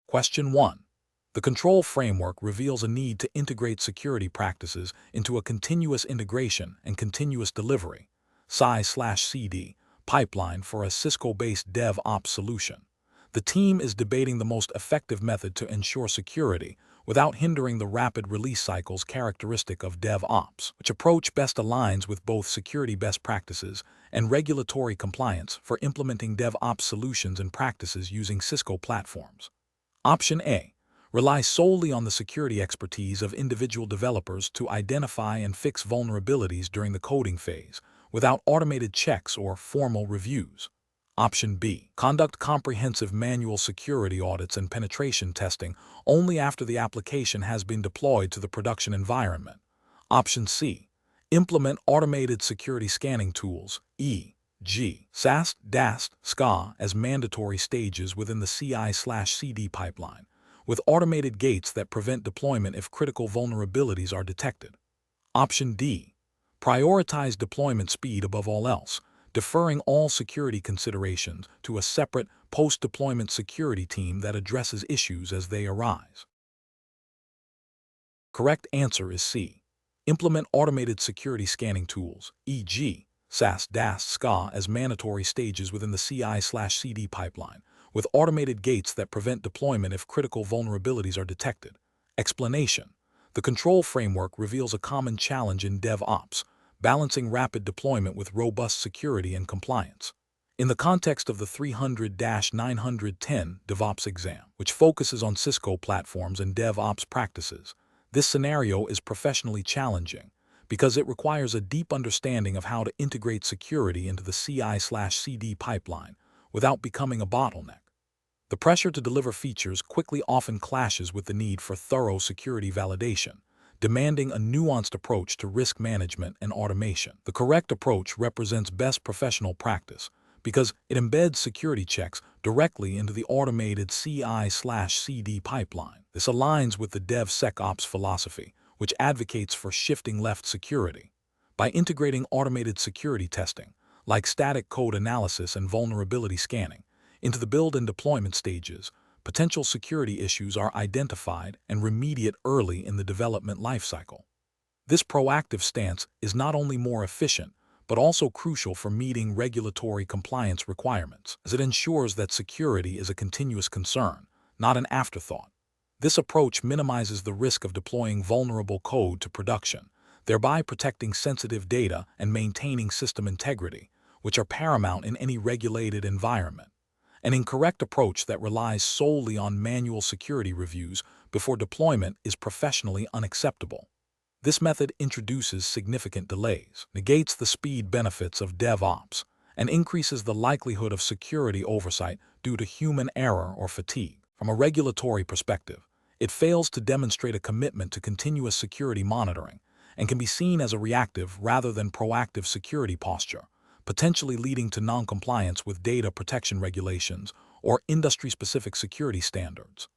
Question 1. The control framework reveals a need to integrate security practices into a continuous integration and continuous delivery (CI/CD) pipeline for a Cisco-based DevOps solution. The team is debating the most effective method to ensure security without hindering the rapid release cycles characteristic of DevOps, which approach best aligns with both security best practices and regulatory compliance for implementing DevOps solutions and practices using Cisco platforms. Option A. Rely solely on the security expertise of individual developers to identify and fix vulnerabilities during the coding phase, without automated checks or formal reviews. Option B. Conduct comprehensive manual security audits and penetration testing only after the application has been deployed to the production environment. Option C. Implement automated security scanning tools, e.g., SAST, DAST, SCA as mandatory stages within the CI/CD pipeline, with automated gates that prevent deployment if critical vulnerabilities are detected. Option D. Prioritize deployment speed above all else, deferring all security considerations to a separate post-deployment security team that addresses issues as they arise. Correct answer is C. Implement automated security scanning tools, e.g., SAST, DAST, SCA as mandatory stages within the CI/CD pipeline, with automated gates that prevent deployment if critical vulnerabilities are detected. Explanation. The control framework reveals a common challenge in DevOps, balancing rapid deployment with robust security and compliance. In the context of the 300-910 DevOps exam, which focuses on Cisco platforms and DevOps practices, this scenario is professionally challenging because it requires a deep understanding of how to integrate security into the CI/CD pipeline without becoming a bottleneck. The pressure to deliver features quickly often clashes with the need for thorough security validation, demanding a nuanced approach to risk management and automation. The correct approach represents best professional practice because it embeds security checks directly into the automated CI/CD pipeline. This aligns with the DevSecOps philosophy, which advocates for shifting left security. By integrating automated security testing, like static code analysis and vulnerability scanning, into the build and deployment stages, potential security issues are identified and remediated early in the development lifecycle. This proactive stance is not only more efficient, but also crucial for meeting regulatory compliance requirements, as it ensures that security is a continuous concern, not an afterthought. This approach minimizes the risk of deploying vulnerable code to production, thereby protecting sensitive data and maintaining system integrity, which are paramount in any regulated environment. An incorrect approach that relies solely on manual security reviews before deployment is professionally unacceptable. This method introduces significant delays, negates the speed benefits of DevOps, and increases the likelihood of security oversight due to human error or fatigue. From a regulatory perspective, it fails to demonstrate a commitment to continuous security monitoring and can be seen as a reactive rather than proactive security posture, potentially leading to non-compliance with data protection regulations or industry-specific security standards.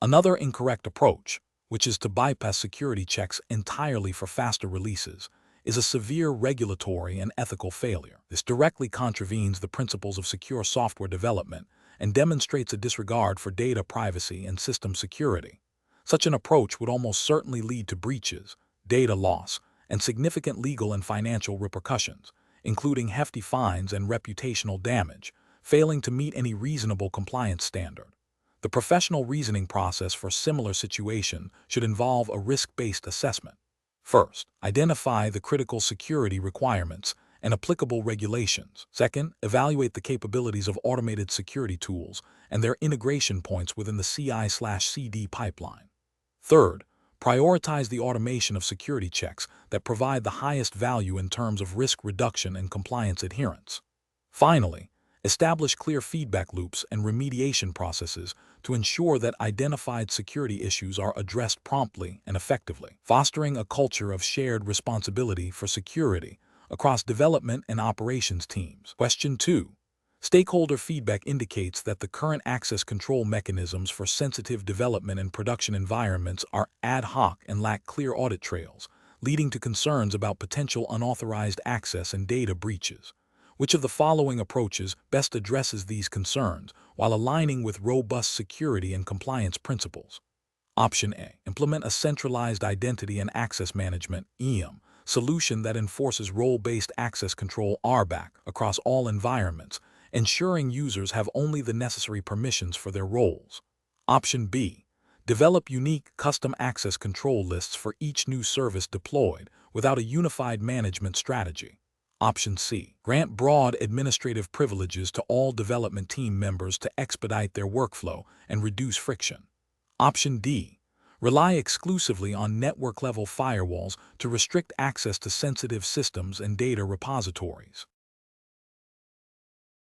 Another incorrect approach, which is to bypass security checks entirely for faster releases, is a severe regulatory and ethical failure. This directly contravenes the principles of secure software development and demonstrates a disregard for data privacy and system security. Such an approach would almost certainly lead to breaches, data loss, and significant legal and financial repercussions, including hefty fines and reputational damage, failing to meet any reasonable compliance standard. The professional reasoning process for similar situations should involve a risk-based assessment. First, identify the critical security requirements and applicable regulations. Second, evaluate the capabilities of automated security tools and their integration points within the CI/CD pipeline. Third, prioritize the automation of security checks that provide the highest value in terms of risk reduction and compliance adherence. Finally, establish clear feedback loops and remediation processes to ensure that identified security issues are addressed promptly and effectively, fostering a culture of shared responsibility for security across development and operations teams. Question 2. Stakeholder feedback indicates that the current access control mechanisms for sensitive development and production environments are ad hoc and lack clear audit trails, leading to concerns about potential unauthorized access and data breaches. Which of the following approaches best addresses these concerns while aligning with robust security and compliance principles? Option A. Implement a centralized identity and access management (IAM) solution that enforces role-based access control (RBAC) across all environments, ensuring users have only the necessary permissions for their roles. Option B. Develop unique custom access control lists for each new service deployed without a unified management strategy. Option C. Grant broad administrative privileges to all development team members to expedite their workflow and reduce friction. Option D. Rely exclusively on network-level firewalls to restrict access to sensitive systems and data repositories.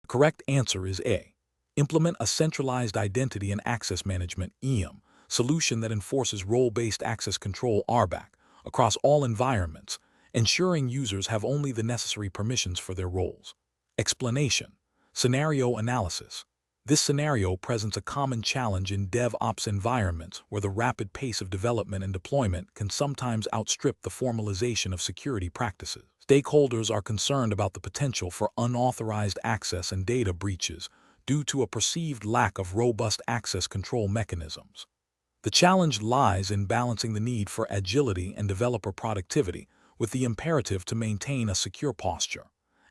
The correct answer is A. Implement a centralized identity and access management (IAM) solution that enforces role-based access control (RBAC) across all environments, ensuring users have only the necessary permissions for their roles. Explanation. Scenario analysis. This scenario presents a common challenge in DevOps environments where the rapid pace of development and deployment can sometimes outstrip the formalization of security practices. Stakeholders are concerned about the potential for unauthorized access and data breaches due to a perceived lack of robust access control mechanisms. The challenge lies in balancing the need for agility and developer productivity with the imperative to maintain a secure posture,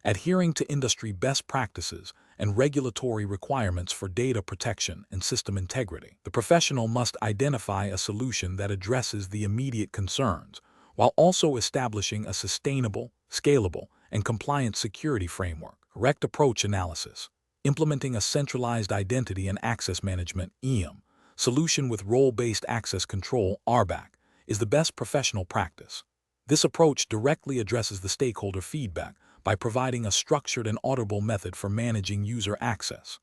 adhering to industry best practices and regulatory requirements for data protection and system integrity. The professional must identify a solution that addresses the immediate concerns while also establishing a sustainable, scalable, and compliant security framework. Correct approach analysis. Implementing a centralized identity and access management (IAM) solution with role-based access control (RBAC) is the best professional practice. This approach directly addresses the stakeholder feedback by providing a structured and auditable method for managing user access.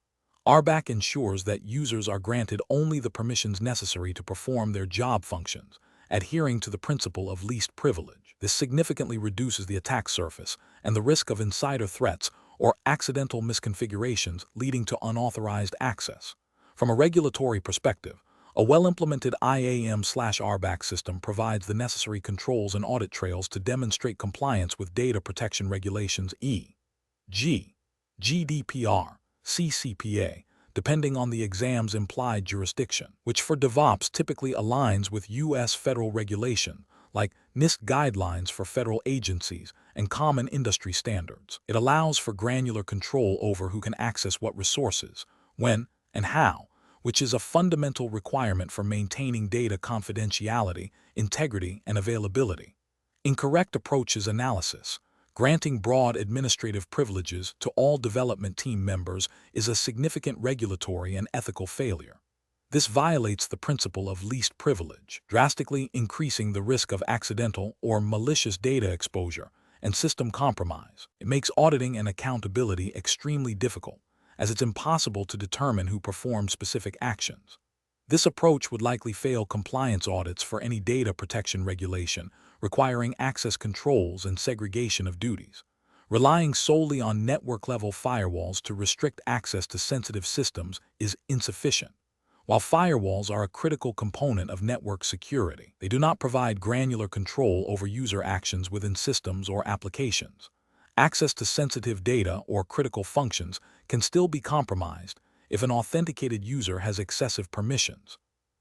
RBAC ensures that users are granted only the permissions necessary to perform their job functions, adhering to the principle of least privilege. This significantly reduces the attack surface and the risk of insider threats or accidental misconfigurations leading to unauthorized access. From a regulatory perspective, a well-implemented IAM/RBAC system provides the necessary controls and audit trails to demonstrate compliance with data protection regulations e.g., GDPR, CCPA, depending on the exam's implied jurisdiction, which for DevOps typically aligns with U.S. federal regulation, like NIST guidelines for federal agencies and common industry standards. It allows for granular control over who can access what resources, when, and how, which is a fundamental requirement for maintaining data confidentiality, integrity, and availability. Incorrect approaches analysis. Granting broad administrative privileges to all development team members is a significant regulatory and ethical failure. This violates the principle of least privilege, drastically increasing the risk of accidental or malicious data exposure and system compromise. It makes auditing and accountability extremely difficult, as it's impossible to determine who performed specific actions. This approach would likely fail compliance audits for any data protection regulation requiring access controls and segregation of duties. Relying solely on network-level firewalls to restrict access to sensitive systems is insufficient. While firewalls are a critical component of network security, they do not provide granular control over user actions within systems or applications. Access to sensitive data or critical functions can still be compromised if an authenticated user has excessive permissions.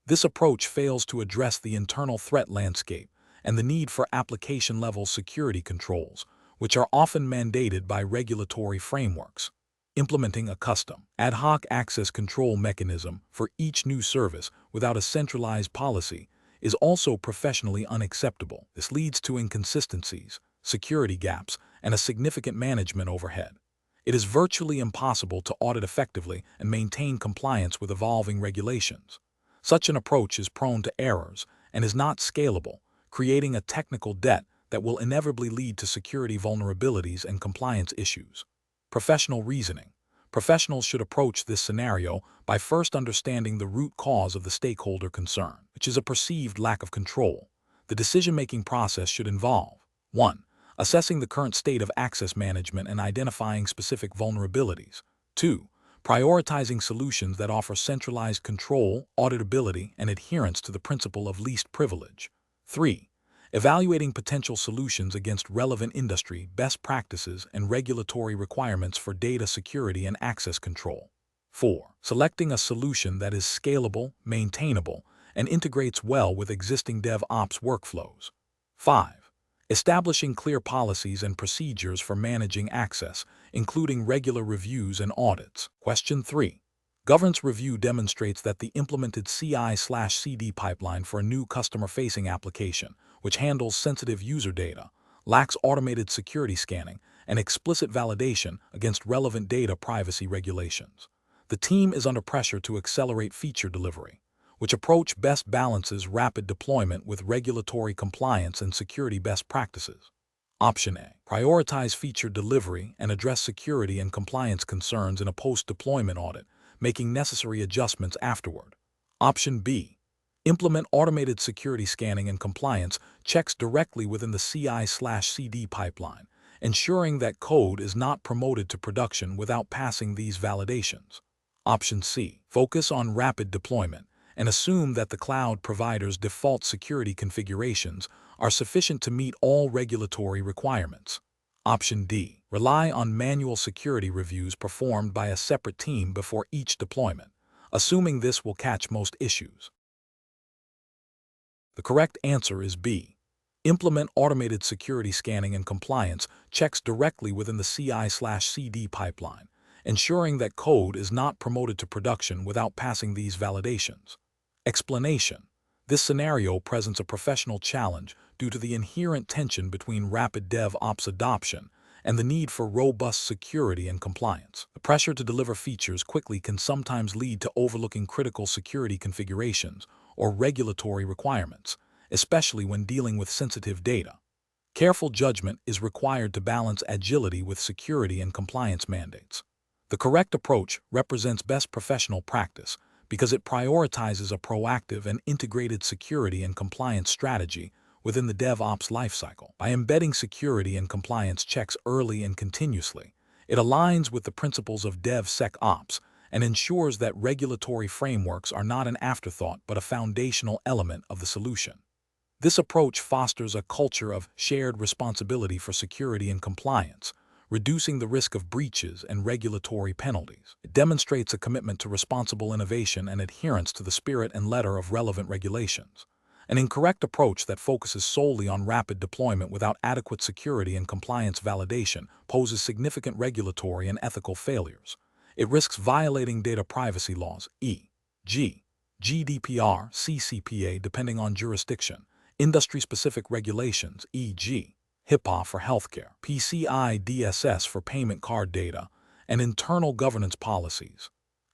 This approach fails to address the internal threat landscape and the need for application-level security controls, which are often mandated by regulatory frameworks. Implementing a custom, ad hoc access control mechanism for each new service without a centralized policy is also professionally unacceptable. This leads to inconsistencies, security gaps, and a significant management overhead. It is virtually impossible to audit effectively and maintain compliance with evolving regulations. Such an approach is prone to errors and is not scalable, creating a technical debt that will inevitably lead to security vulnerabilities and compliance issues. Professional reasoning. Professionals should approach this scenario by first understanding the root cause of the stakeholder concern, which is a perceived lack of control. The decision-making process should involve 1. Assessing the current state of access management and identifying specific vulnerabilities. 2. Prioritizing solutions that offer centralized control, auditability, and adherence to the principle of least privilege. 3. evaluating potential solutions against relevant industry, best practices, and regulatory requirements for data security and access control. 4. Selecting a solution that is scalable, maintainable, and integrates well with existing DevOps workflows. 5. Establishing clear policies and procedures for managing access, including regular reviews and audits. Question 3. Governance review demonstrates that the implemented CI/CD pipeline for a new customer-facing application, which handles sensitive user data, lacks automated security scanning, and explicit validation against relevant data privacy regulations. The team is under pressure to accelerate feature delivery, which approach best balances rapid deployment with regulatory compliance and security best practices. Option A. Prioritize feature delivery and address security and compliance concerns in a post-deployment audit, making necessary adjustments afterward. Option B. Implement automated security scanning and compliance checks directly within the CI/CD pipeline, ensuring that code is not promoted to production without passing these validations. Option C. Focus on rapid deployment and assume that the cloud provider's default security configurations are sufficient to meet all regulatory requirements. Option D. Rely on manual security reviews performed by a separate team before each deployment, assuming this will catch most issues. The correct answer is B. Implement automated security scanning and compliance checks directly within the CI/CD pipeline, ensuring that code is not promoted to production without passing these validations. Explanation. This scenario presents a professional challenge due to the inherent tension between rapid DevOps adoption and the need for robust security and compliance. The pressure to deliver features quickly can sometimes lead to overlooking critical security configurations or regulatory requirements, especially when dealing with sensitive data. Careful judgment is required to balance agility with security and compliance mandates. The correct approach represents best professional practice because it prioritizes a proactive and integrated security and compliance strategy within the DevOps lifecycle. By embedding security and compliance checks early and continuously, it aligns with the principles of DevSecOps and ensures that regulatory frameworks are not an afterthought but a foundational element of the solution. This approach fosters a culture of shared responsibility for security and compliance, reducing the risk of breaches and regulatory penalties. It demonstrates a commitment to responsible innovation and adherence to the spirit and letter of relevant regulations. An incorrect approach that focuses solely on rapid deployment without adequate security and compliance validation poses significant regulatory and ethical failures. It risks violating data privacy laws, e.g., GDPR, CCPA depending on jurisdiction, industry-specific regulations, e.g., HIPAA for healthcare, PCI DSS for payment card data, and internal governance policies.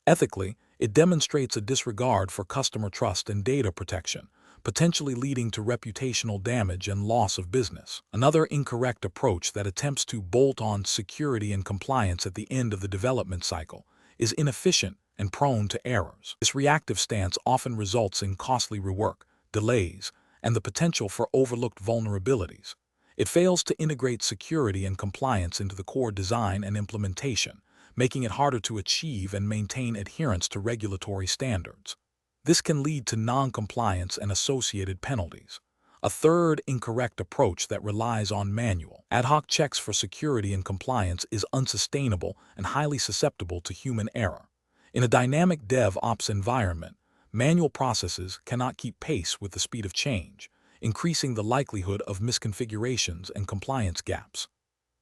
Ethically, it demonstrates a disregard for customer trust and data protection, potentially leading to reputational damage and loss of business. Another incorrect approach that attempts to bolt on security and compliance at the end of the development cycle is inefficient and prone to errors. This reactive stance often results in costly rework, delays, and the potential for overlooked vulnerabilities. It fails to integrate security and compliance into the core design and implementation, making it harder to achieve and maintain adherence to regulatory standards. This can lead to non-compliance and associated penalties. A third incorrect approach that relies on manual, ad hoc checks for security and compliance is unsustainable and highly susceptible to human error. In a dynamic DevOps environment, manual processes cannot keep pace with the speed of change, increasing the likelihood of misconfigurations and compliance gaps.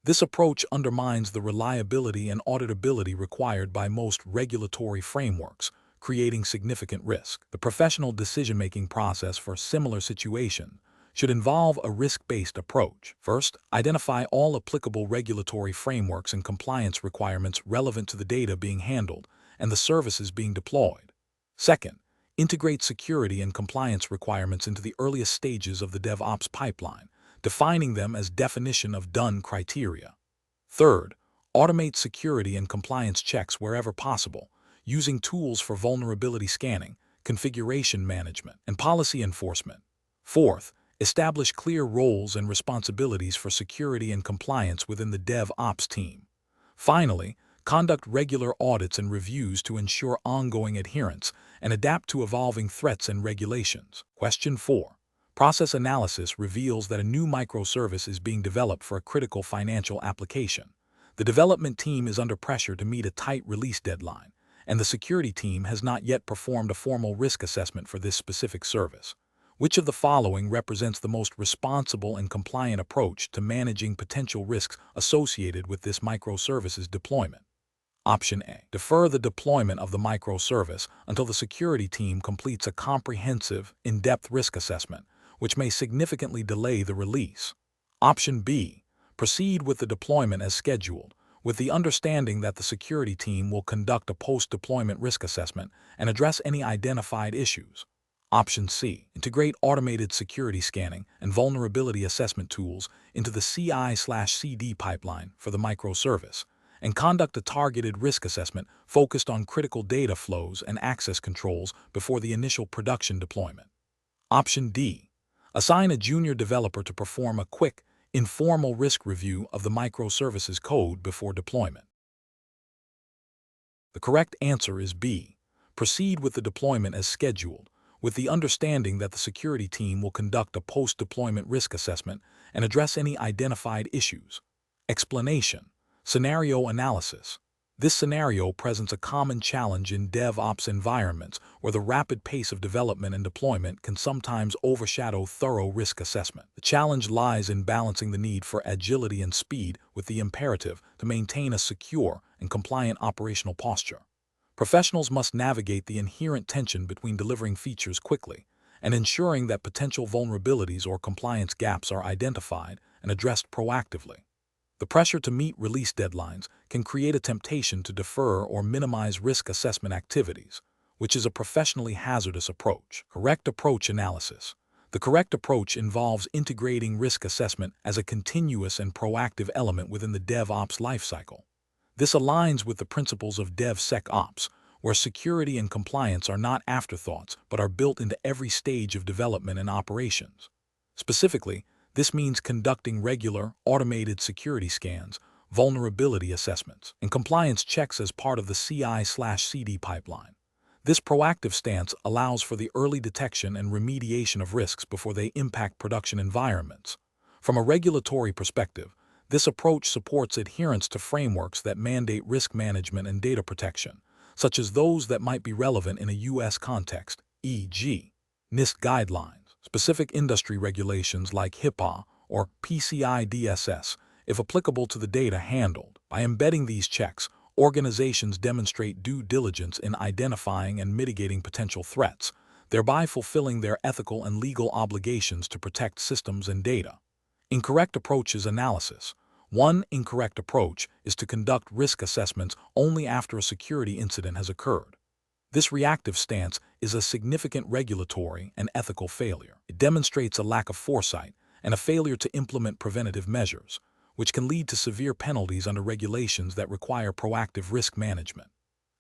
This approach undermines the reliability and auditability required by most regulatory frameworks, creating significant risk. The professional decision-making process for similar situations should involve a risk-based approach. First, identify all applicable regulatory frameworks and compliance requirements relevant to the data being handled and the services being deployed. Second, integrate security and compliance requirements into the earliest stages of the DevOps pipeline, defining them as definition of done criteria. Third, automate security and compliance checks wherever possible, using tools for vulnerability scanning, configuration management, and policy enforcement. Fourth, establish clear roles and responsibilities for security and compliance within the DevOps team. Finally, conduct regular audits and reviews to ensure ongoing adherence and adapt to evolving threats and regulations. Question 4. Process analysis reveals that a new microservice is being developed for a critical financial application. The development team is under pressure to meet a tight release deadline, and the security team has not yet performed a formal risk assessment for this specific service. Which of the following represents the most responsible and compliant approach to managing potential risks associated with this microservice's deployment? Option A. Defer the deployment of the microservice until the security team completes a comprehensive, in-depth risk assessment, which may significantly delay the release. Option B. Proceed with the deployment as scheduled, with the understanding that the security team will conduct a post-deployment risk assessment and address any identified issues. Option C. Integrate automated security scanning and vulnerability assessment tools into the CI/CD pipeline for the microservice, and conduct a targeted risk assessment focused on critical data flows and access controls before the initial production deployment. Option D. Assign a junior developer to perform a quick, informal risk review of the microservice's code before deployment. The correct answer is B. Proceed with the deployment as scheduled, with the understanding that the security team will conduct a post-deployment risk assessment and address any identified issues. Explanation. Scenario analysis. This scenario presents a common challenge in DevOps environments where the rapid pace of development and deployment can sometimes overshadow thorough risk assessment. The challenge lies in balancing the need for agility and speed with the imperative to maintain a secure and compliant operational posture. Professionals must navigate the inherent tension between delivering features quickly and ensuring that potential vulnerabilities or compliance gaps are identified and addressed proactively. The pressure to meet release deadlines can create a temptation to defer or minimize risk assessment activities, which is a professionally hazardous approach. Correct approach analysis. The correct approach involves integrating risk assessment as a continuous and proactive element within the DevOps lifecycle. This aligns with the principles of DevSecOps, where security and compliance are not afterthoughts but are built into every stage of development and operations. Specifically, this means conducting regular, automated security scans, vulnerability assessments, and compliance checks as part of the CI/CD pipeline. This proactive stance allows for the early detection and remediation of risks before they impact production environments. From a regulatory perspective, this approach supports adherence to frameworks that mandate risk management and data protection, such as those that might be relevant in a U.S. context, e.g., NIST guidelines, specific industry regulations like HIPAA or PCI DSS, if applicable to the data handled. By embedding these checks, organizations demonstrate due diligence in identifying and mitigating potential threats, thereby fulfilling their ethical and legal obligations to protect systems and data. Incorrect approaches analysis. One incorrect approach is to conduct risk assessments only after a security incident has occurred. This reactive stance is a significant regulatory and ethical failure. It demonstrates a lack of foresight and a failure to implement preventative measures, which can lead to severe penalties under regulations that require proactive risk management.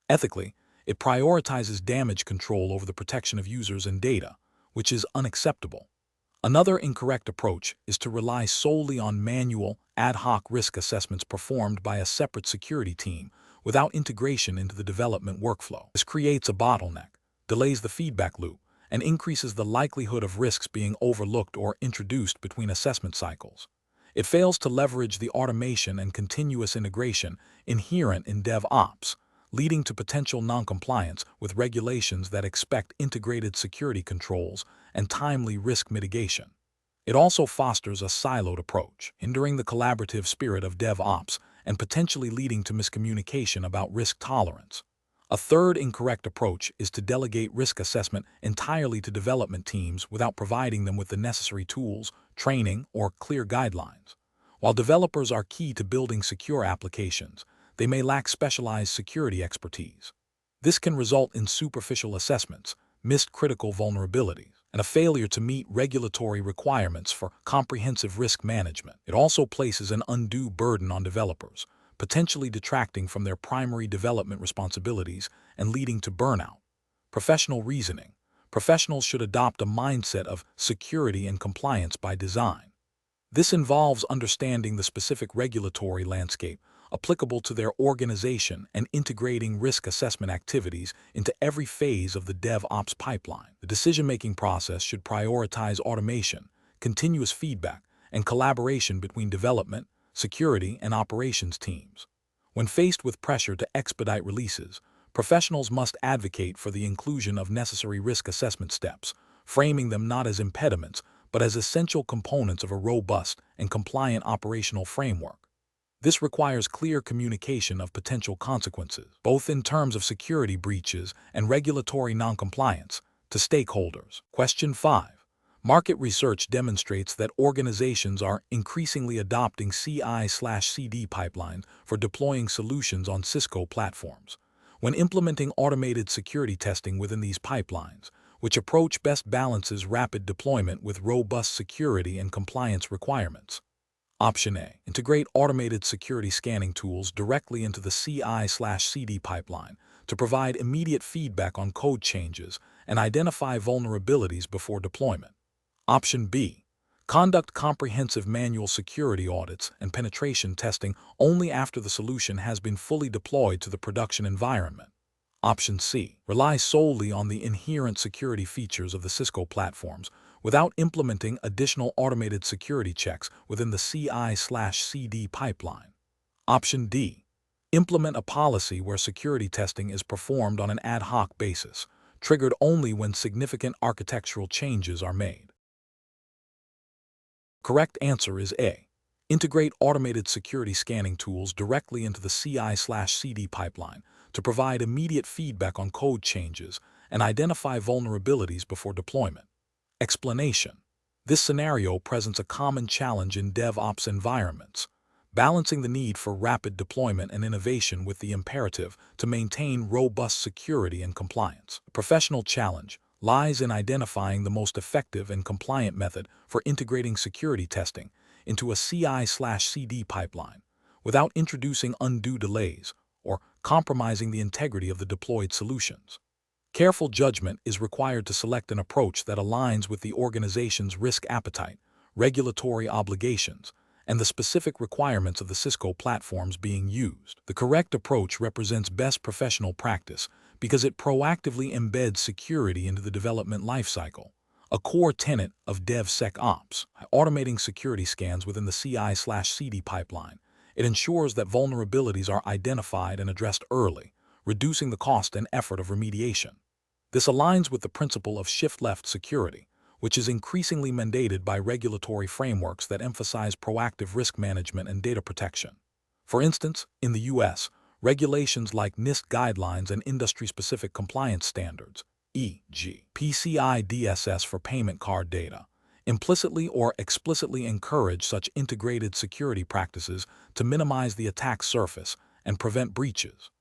Ethically, it prioritizes damage control over the protection of users and data, which is unacceptable. Another incorrect approach is to rely solely on manual, ad hoc risk assessments performed by a separate security team without integration into the development workflow. This creates a bottleneck, delays the feedback loop, and increases the likelihood of risks being overlooked or introduced between assessment cycles. It fails to leverage the automation and continuous integration inherent in DevOps, leading to potential noncompliance with regulations that expect integrated security controls and timely risk mitigation. It also fosters a siloed approach, hindering the collaborative spirit of DevOps and potentially leading to miscommunication about risk tolerance. A third incorrect approach is to delegate risk assessment entirely to development teams without providing them with the necessary tools, training, or clear guidelines. While developers are key to building secure applications, they may lack specialized security expertise. This can result in superficial assessments, missed critical vulnerabilities, and a failure to meet regulatory requirements for comprehensive risk management. It also places an undue burden on developers, potentially detracting from their primary development responsibilities and leading to burnout. Professional reasoning. Professionals should adopt a mindset of security and compliance by design. This involves understanding the specific regulatory landscape, applicable to their organization and integrating risk assessment activities into every phase of the DevOps pipeline. The decision-making process should prioritize automation, continuous feedback, and collaboration between development, security, and operations teams. When faced with pressure to expedite releases, professionals must advocate for the inclusion of necessary risk assessment steps, framing them not as impediments, but as essential components of a robust and compliant operational framework. This requires clear communication of potential consequences, both in terms of security breaches and regulatory noncompliance, to stakeholders. Question 5. Market research demonstrates that organizations are increasingly adopting CI/CD pipelines for deploying solutions on Cisco platforms. When implementing automated security testing within these pipelines, which approach best balances rapid deployment with robust security and compliance requirements. Option A. Integrate automated security scanning tools directly into the CI/CD pipeline to provide immediate feedback on code changes and identify vulnerabilities before deployment. Option B. Conduct comprehensive manual security audits and penetration testing only after the solution has been fully deployed to the production environment. Option C. Rely solely on the inherent security features of the Cisco platforms without implementing additional automated security checks within the CI/CD pipeline. Option D. Implement a policy where security testing is performed on an ad hoc basis, triggered only when significant architectural changes are made. Correct answer is A. Integrate automated security scanning tools directly into the CI/CD pipeline to provide immediate feedback on code changes and identify vulnerabilities before deployment. Explanation. This scenario presents a common challenge in DevOps environments, balancing the need for rapid deployment and innovation with the imperative to maintain robust security and compliance. The professional challenge lies in identifying the most effective and compliant method for integrating security testing into a CI/CD pipeline without introducing undue delays or compromising the integrity of the deployed solutions. Careful judgment is required to select an approach that aligns with the organization's risk appetite, regulatory obligations, and the specific requirements of the Cisco platforms being used. The correct approach represents best professional practice because it proactively embeds security into the development lifecycle, a core tenet of DevSecOps. By automating security scans within the CI/CD pipeline, it ensures that vulnerabilities are identified and addressed early, reducing the cost and effort of remediation. This aligns with the principle of shift-left security, which is increasingly mandated by regulatory frameworks that emphasize proactive risk management and data protection. For instance, in the U.S., regulations like NIST guidelines and industry-specific compliance standards, e.g., PCI DSS for payment card data, implicitly or explicitly encourage such integrated security practices to minimize the attack surface and prevent breaches.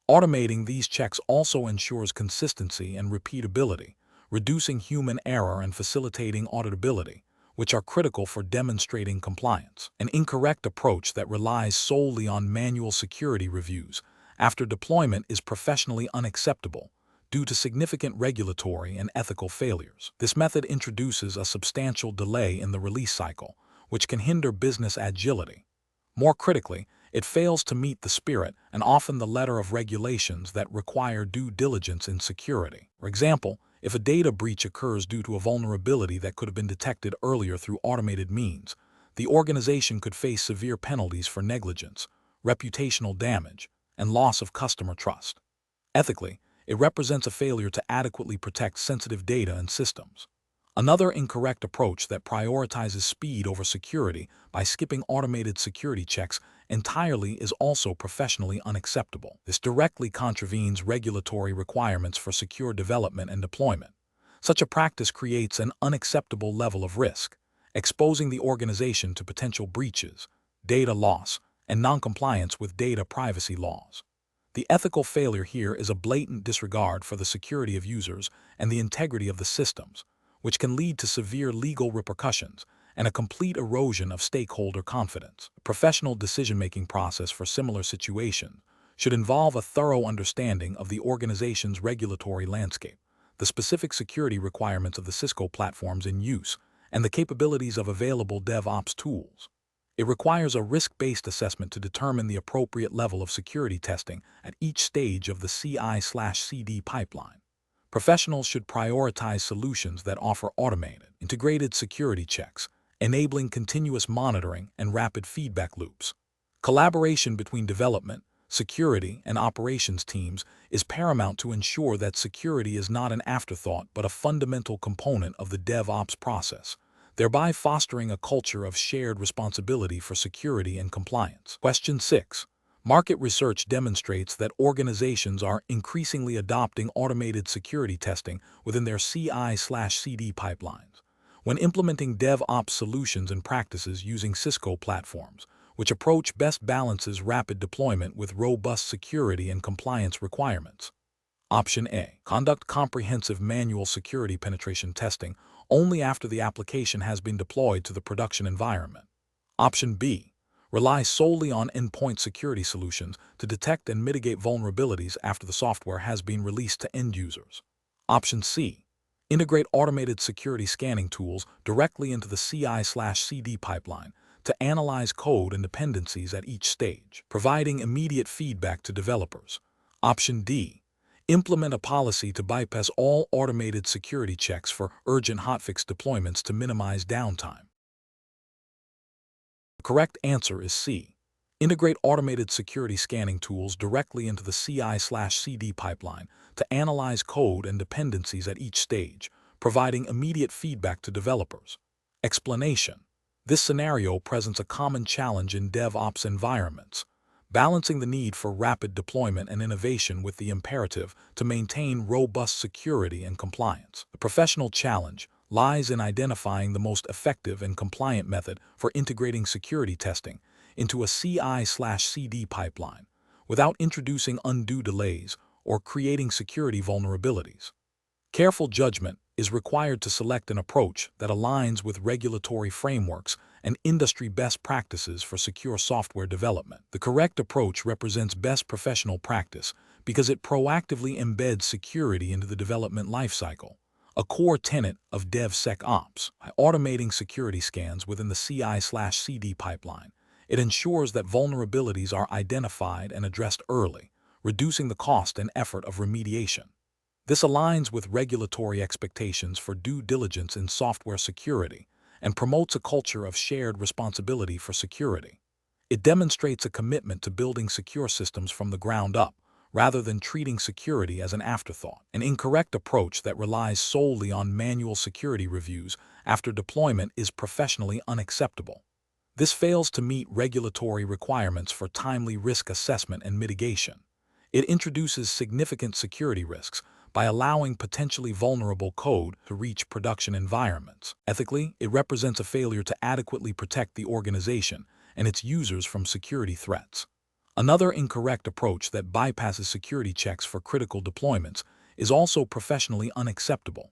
Automating these checks also ensures consistency and repeatability, reducing human error and facilitating auditability, which are critical for demonstrating compliance. An incorrect approach that relies solely on manual security reviews after deployment is professionally unacceptable due to significant regulatory and ethical failures. This method introduces a substantial delay in the release cycle, which can hinder business agility. More critically, it fails to meet the spirit and often the letter of regulations that require due diligence in security. For example, if a data breach occurs due to a vulnerability that could have been detected earlier through automated means, the organization could face severe penalties for negligence, reputational damage, and loss of customer trust. Ethically, it represents a failure to adequately protect sensitive data and systems. Another incorrect approach that prioritizes speed over security by skipping automated security checks entirely is also professionally unacceptable. This directly contravenes regulatory requirements for secure development and deployment. Such a practice creates an unacceptable level of risk, exposing the organization to potential breaches, data loss, and noncompliance with data privacy laws. The ethical failure here is a blatant disregard for the security of users and the integrity of the systems, which can lead to severe legal repercussions and a complete erosion of stakeholder confidence. A professional decision-making process for similar situations should involve a thorough understanding of the organization's regulatory landscape, the specific security requirements of the Cisco platforms in use, and the capabilities of available DevOps tools. It requires a risk-based assessment to determine the appropriate level of security testing at each stage of the CI/CD pipeline. Professionals should prioritize solutions that offer automated, integrated security checks, enabling continuous monitoring and rapid feedback loops. Collaboration between development, security, and operations teams is paramount to ensure that security is not an afterthought but a fundamental component of the DevOps process, thereby fostering a culture of shared responsibility for security and compliance. Question 6. Market research demonstrates that organizations are increasingly adopting automated security testing within their CI/CD pipelines. When implementing DevOps solutions and practices using Cisco platforms, which approach best balances rapid deployment with robust security and compliance requirements. Option A. Conduct comprehensive manual security penetration testing only after the application has been deployed to the production environment. Option B. Rely solely on endpoint security solutions to detect and mitigate vulnerabilities after the software has been released to end users. Option C. Integrate automated security scanning tools directly into the CI/CD pipeline to analyze code and dependencies at each stage, providing immediate feedback to developers. Option D. Implement a policy to bypass all automated security checks for urgent hotfix deployments to minimize downtime. The correct answer is C. Integrate automated security scanning tools directly into the CI/CD pipeline to analyze code and dependencies at each stage, providing immediate feedback to developers. Explanation. This scenario presents a common challenge in DevOps environments, balancing the need for rapid deployment and innovation with the imperative to maintain robust security and compliance. The professional challenge lies in identifying the most effective and compliant method for integrating security testing into a CI/CD pipeline without introducing undue delays or creating security vulnerabilities. Careful judgment is required to select an approach that aligns with regulatory frameworks and industry best practices for secure software development. The correct approach represents best professional practice because it proactively embeds security into the development lifecycle, a core tenet of DevSecOps. By automating security scans within the CI/CD pipeline, it ensures that vulnerabilities are identified and addressed early, reducing the cost and effort of remediation. This aligns with regulatory expectations for due diligence in software security and promotes a culture of shared responsibility for security. It demonstrates a commitment to building secure systems from the ground up, rather than treating security as an afterthought. An incorrect approach that relies solely on manual security reviews after deployment is professionally unacceptable. This fails to meet regulatory requirements for timely risk assessment and mitigation. It introduces significant security risks by allowing potentially vulnerable code to reach production environments. Ethically, it represents a failure to adequately protect the organization and its users from security threats. Another incorrect approach that bypasses security checks for critical deployments is also professionally unacceptable.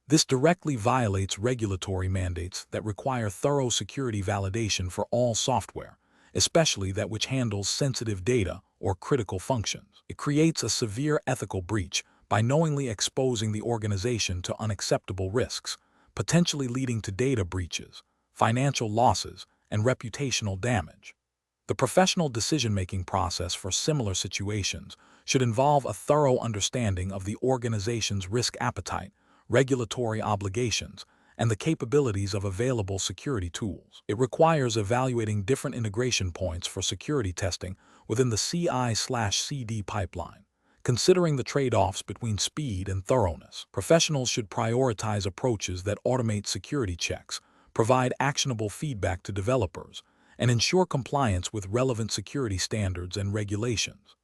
This directly violates regulatory mandates that require thorough security validation for all software, especially that which handles sensitive data or critical functions. It creates a severe ethical breach by knowingly exposing the organization to unacceptable risks, potentially leading to data breaches, financial losses, and reputational damage. The professional decision-making process for similar situations should involve a thorough understanding of the organization's risk appetite, regulatory obligations, and the capabilities of available security tools. It requires evaluating different integration points for security testing within the CI/CD pipeline, considering the trade-offs between speed and thoroughness. Professionals should prioritize approaches that automate security checks, provide actionable feedback to developers, and ensure compliance with relevant security standards and regulations.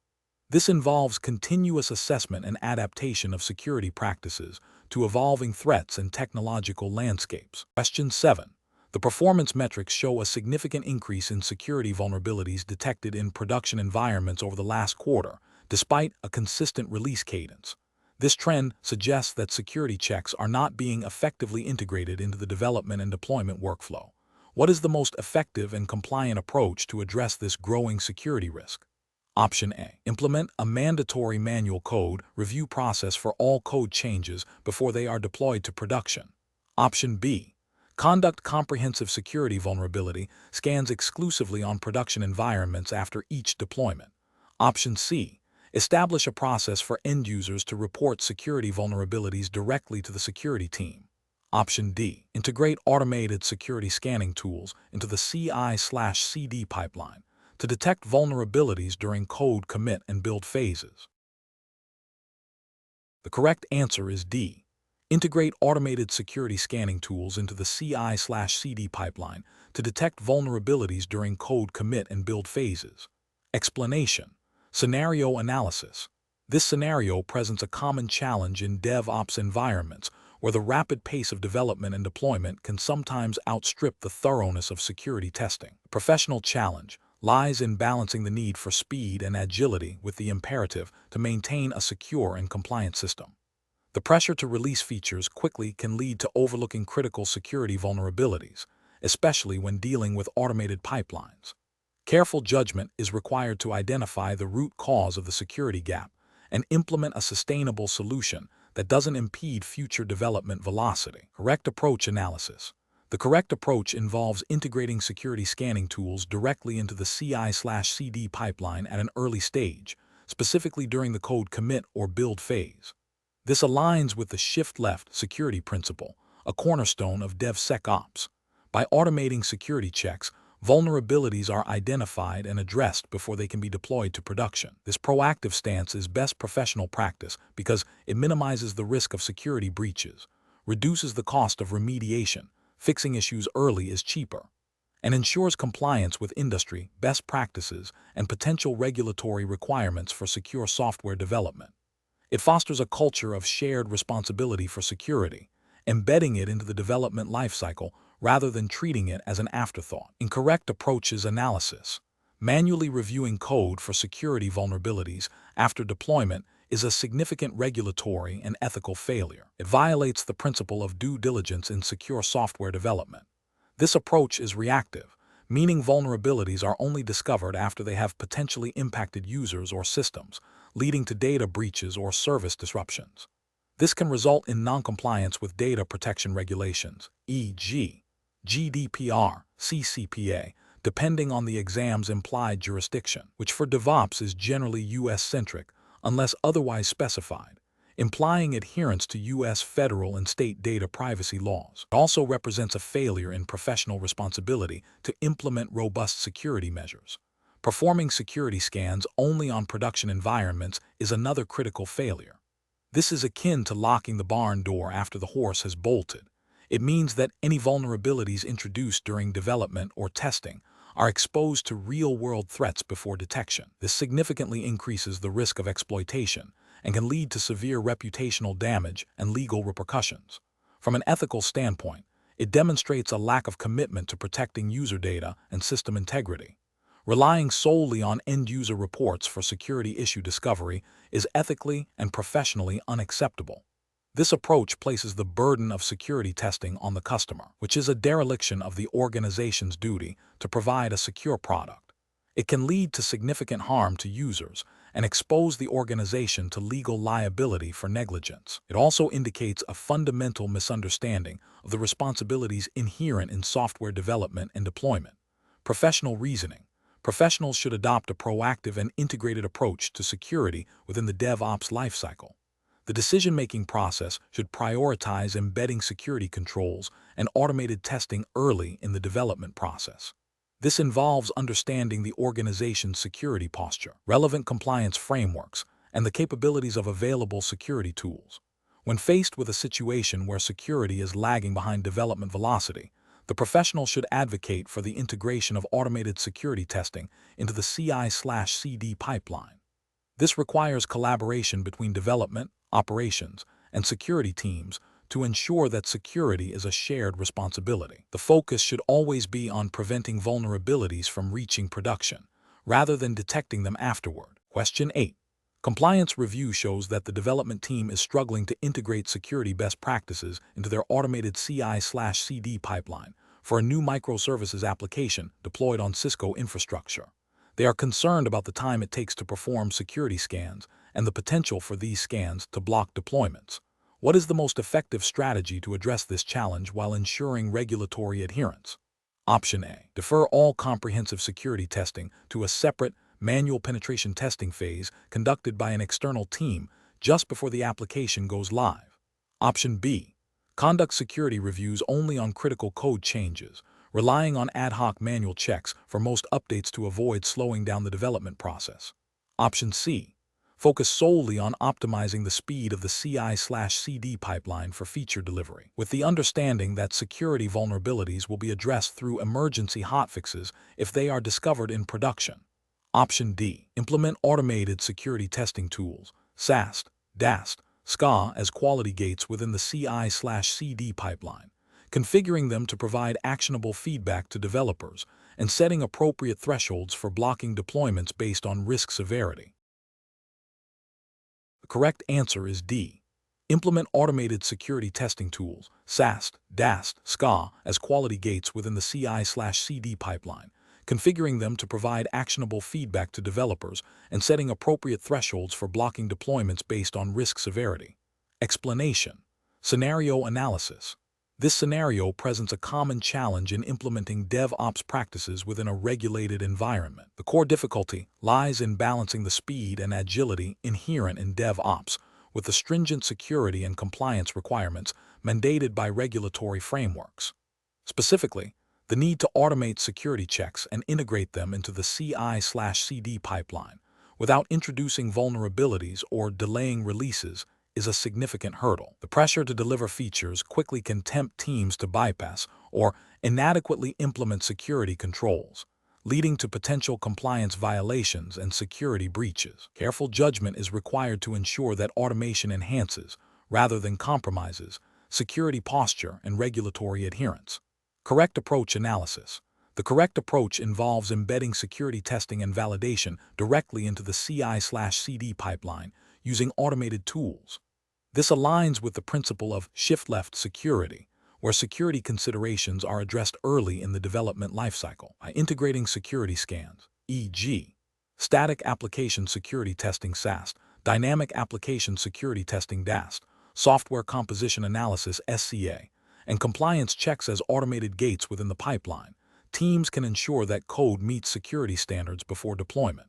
This involves continuous assessment and adaptation of security practices to evolving threats and technological landscapes. Question 7. The performance metrics show a significant increase in security vulnerabilities detected in production environments over the last quarter, despite a consistent release cadence. This trend suggests that security checks are not being effectively integrated into the development and deployment workflow. What is the most effective and compliant approach to address this growing security risk? Option A. Implement a mandatory manual code review process for all code changes before they are deployed to production. Option B. Conduct comprehensive security vulnerability scans exclusively on production environments after each deployment. Option C. Establish a process for end users to report security vulnerabilities directly to the security team. Option D. Integrate automated security scanning tools into the CI/CD pipeline to detect vulnerabilities during code commit and build phases. The correct answer is D. Integrate automated security scanning tools into the CI/CD pipeline to detect vulnerabilities during code commit and build phases. Explanation. Scenario analysis. This scenario presents a common challenge in DevOps environments where the rapid pace of development and deployment can sometimes outstrip the thoroughness of security testing. The professional challenge lies in balancing the need for speed and agility with the imperative to maintain a secure and compliant system. The pressure to release features quickly can lead to overlooking critical security vulnerabilities, especially when dealing with automated pipelines. Careful judgment is required to identify the root cause of the security gap and implement a sustainable solution that doesn't impede future development velocity. Correct approach analysis. The correct approach involves integrating security scanning tools directly into the CI/CD pipeline at an early stage, specifically during the code commit or build phase. This aligns with the shift-left security principle, a cornerstone of DevSecOps. By automating security checks, vulnerabilities are identified and addressed before they can be deployed to production. This proactive stance is best professional practice because it minimizes the risk of security breaches, reduces the cost of remediation, fixing issues early is cheaper, and ensures compliance with industry best practices and potential regulatory requirements for secure software development. It fosters a culture of shared responsibility for security, embedding it into the development lifecycle rather than treating it as an afterthought. Incorrect approaches analysis. Manually reviewing code for security vulnerabilities after deployment is a significant regulatory and ethical failure. It violates the principle of due diligence in secure software development. This approach is reactive, meaning vulnerabilities are only discovered after they have potentially impacted users or systems, leading to data breaches or service disruptions. This can result in noncompliance with data protection regulations, e.g., GDPR, CCPA, depending on the exam's implied jurisdiction, which for DevOps is generally US-centric unless otherwise specified, implying adherence to US federal and state data privacy laws. It also represents a failure in professional responsibility to implement robust security measures. Performing security scans only on production environments is another critical failure. This is akin to locking the barn door after the horse has bolted. It means that any vulnerabilities introduced during development or testing are exposed to real-world threats before detection. This significantly increases the risk of exploitation and can lead to severe reputational damage and legal repercussions. From an ethical standpoint, it demonstrates a lack of commitment to protecting user data and system integrity. Relying solely on end-user reports for security issue discovery is ethically and professionally unacceptable. This approach places the burden of security testing on the customer, which is a dereliction of the organization's duty to provide a secure product. It can lead to significant harm to users and expose the organization to legal liability for negligence. It also indicates a fundamental misunderstanding of the responsibilities inherent in software development and deployment. Professional reasoning. Professionals should adopt a proactive and integrated approach to security within the DevOps lifecycle. The decision-making process should prioritize embedding security controls and automated testing early in the development process. This involves understanding the organization's security posture, relevant compliance frameworks, and the capabilities of available security tools. When faced with a situation where security is lagging behind development velocity, the professional should advocate for the integration of automated security testing into the CI/CD pipeline. This requires collaboration between development, operations, and security teams to ensure that security is a shared responsibility. The focus should always be on preventing vulnerabilities from reaching production, rather than detecting them afterward. Question 8. Compliance review shows that the development team is struggling to integrate security best practices into their automated CI/CD pipeline for a new microservices application deployed on Cisco infrastructure. They are concerned about the time it takes to perform security scans and the potential for these scans to block deployments. What is the most effective strategy to address this challenge while ensuring regulatory adherence? Option A. Defer all comprehensive security testing to a separate, manual penetration testing phase conducted by an external team just before the application goes live. Option B. Conduct security reviews only on critical code changes, relying on ad hoc manual checks for most updates to avoid slowing down the development process. Option C. Focus solely on optimizing the speed of the CI/CD pipeline for feature delivery, with the understanding that security vulnerabilities will be addressed through emergency hotfixes if they are discovered in production. Option D. Implement automated security testing tools, SAST, DAST, SCA as quality gates within the CI/CD pipeline, configuring them to provide actionable feedback to developers and setting appropriate thresholds for blocking deployments based on risk severity. The correct answer is D. Implement automated security testing tools, SAST, DAST, SCA, as quality gates within the CI/CD pipeline, configuring them to provide actionable feedback to developers and setting appropriate thresholds for blocking deployments based on risk severity. Explanation. Scenario analysis. This scenario presents a common challenge in implementing DevOps practices within a regulated environment. The core difficulty lies in balancing the speed and agility inherent in DevOps with the stringent security and compliance requirements mandated by regulatory frameworks. Specifically, the need to automate security checks and integrate them into the CI/CD pipeline without introducing vulnerabilities or delaying releases is a significant hurdle. The pressure to deliver features quickly can tempt teams to bypass or inadequately implement security controls, leading to potential compliance violations and security breaches. Careful judgment is required to ensure that automation enhances, rather than compromises, security posture and regulatory adherence. Correct approach analysis. The correct approach involves embedding security testing and validation directly into the CI/CD pipeline using automated tools. This aligns with the principle of shift-left security, where security considerations are addressed early in the development lifecycle by integrating security scans, e.g., static application security testing SAST, dynamic application security testing DAST, software composition analysis SCA, and compliance checks as automated gates within the pipeline. Teams can ensure that code meets security standards before deployment.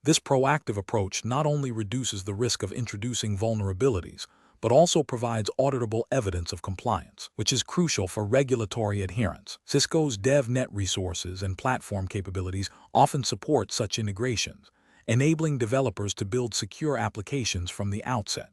This proactive approach not only reduces the risk of introducing vulnerabilities, but also provides auditable evidence of compliance, which is crucial for regulatory adherence. Cisco's DevNet resources and platform capabilities often support such integrations, enabling developers to build secure applications from the outset.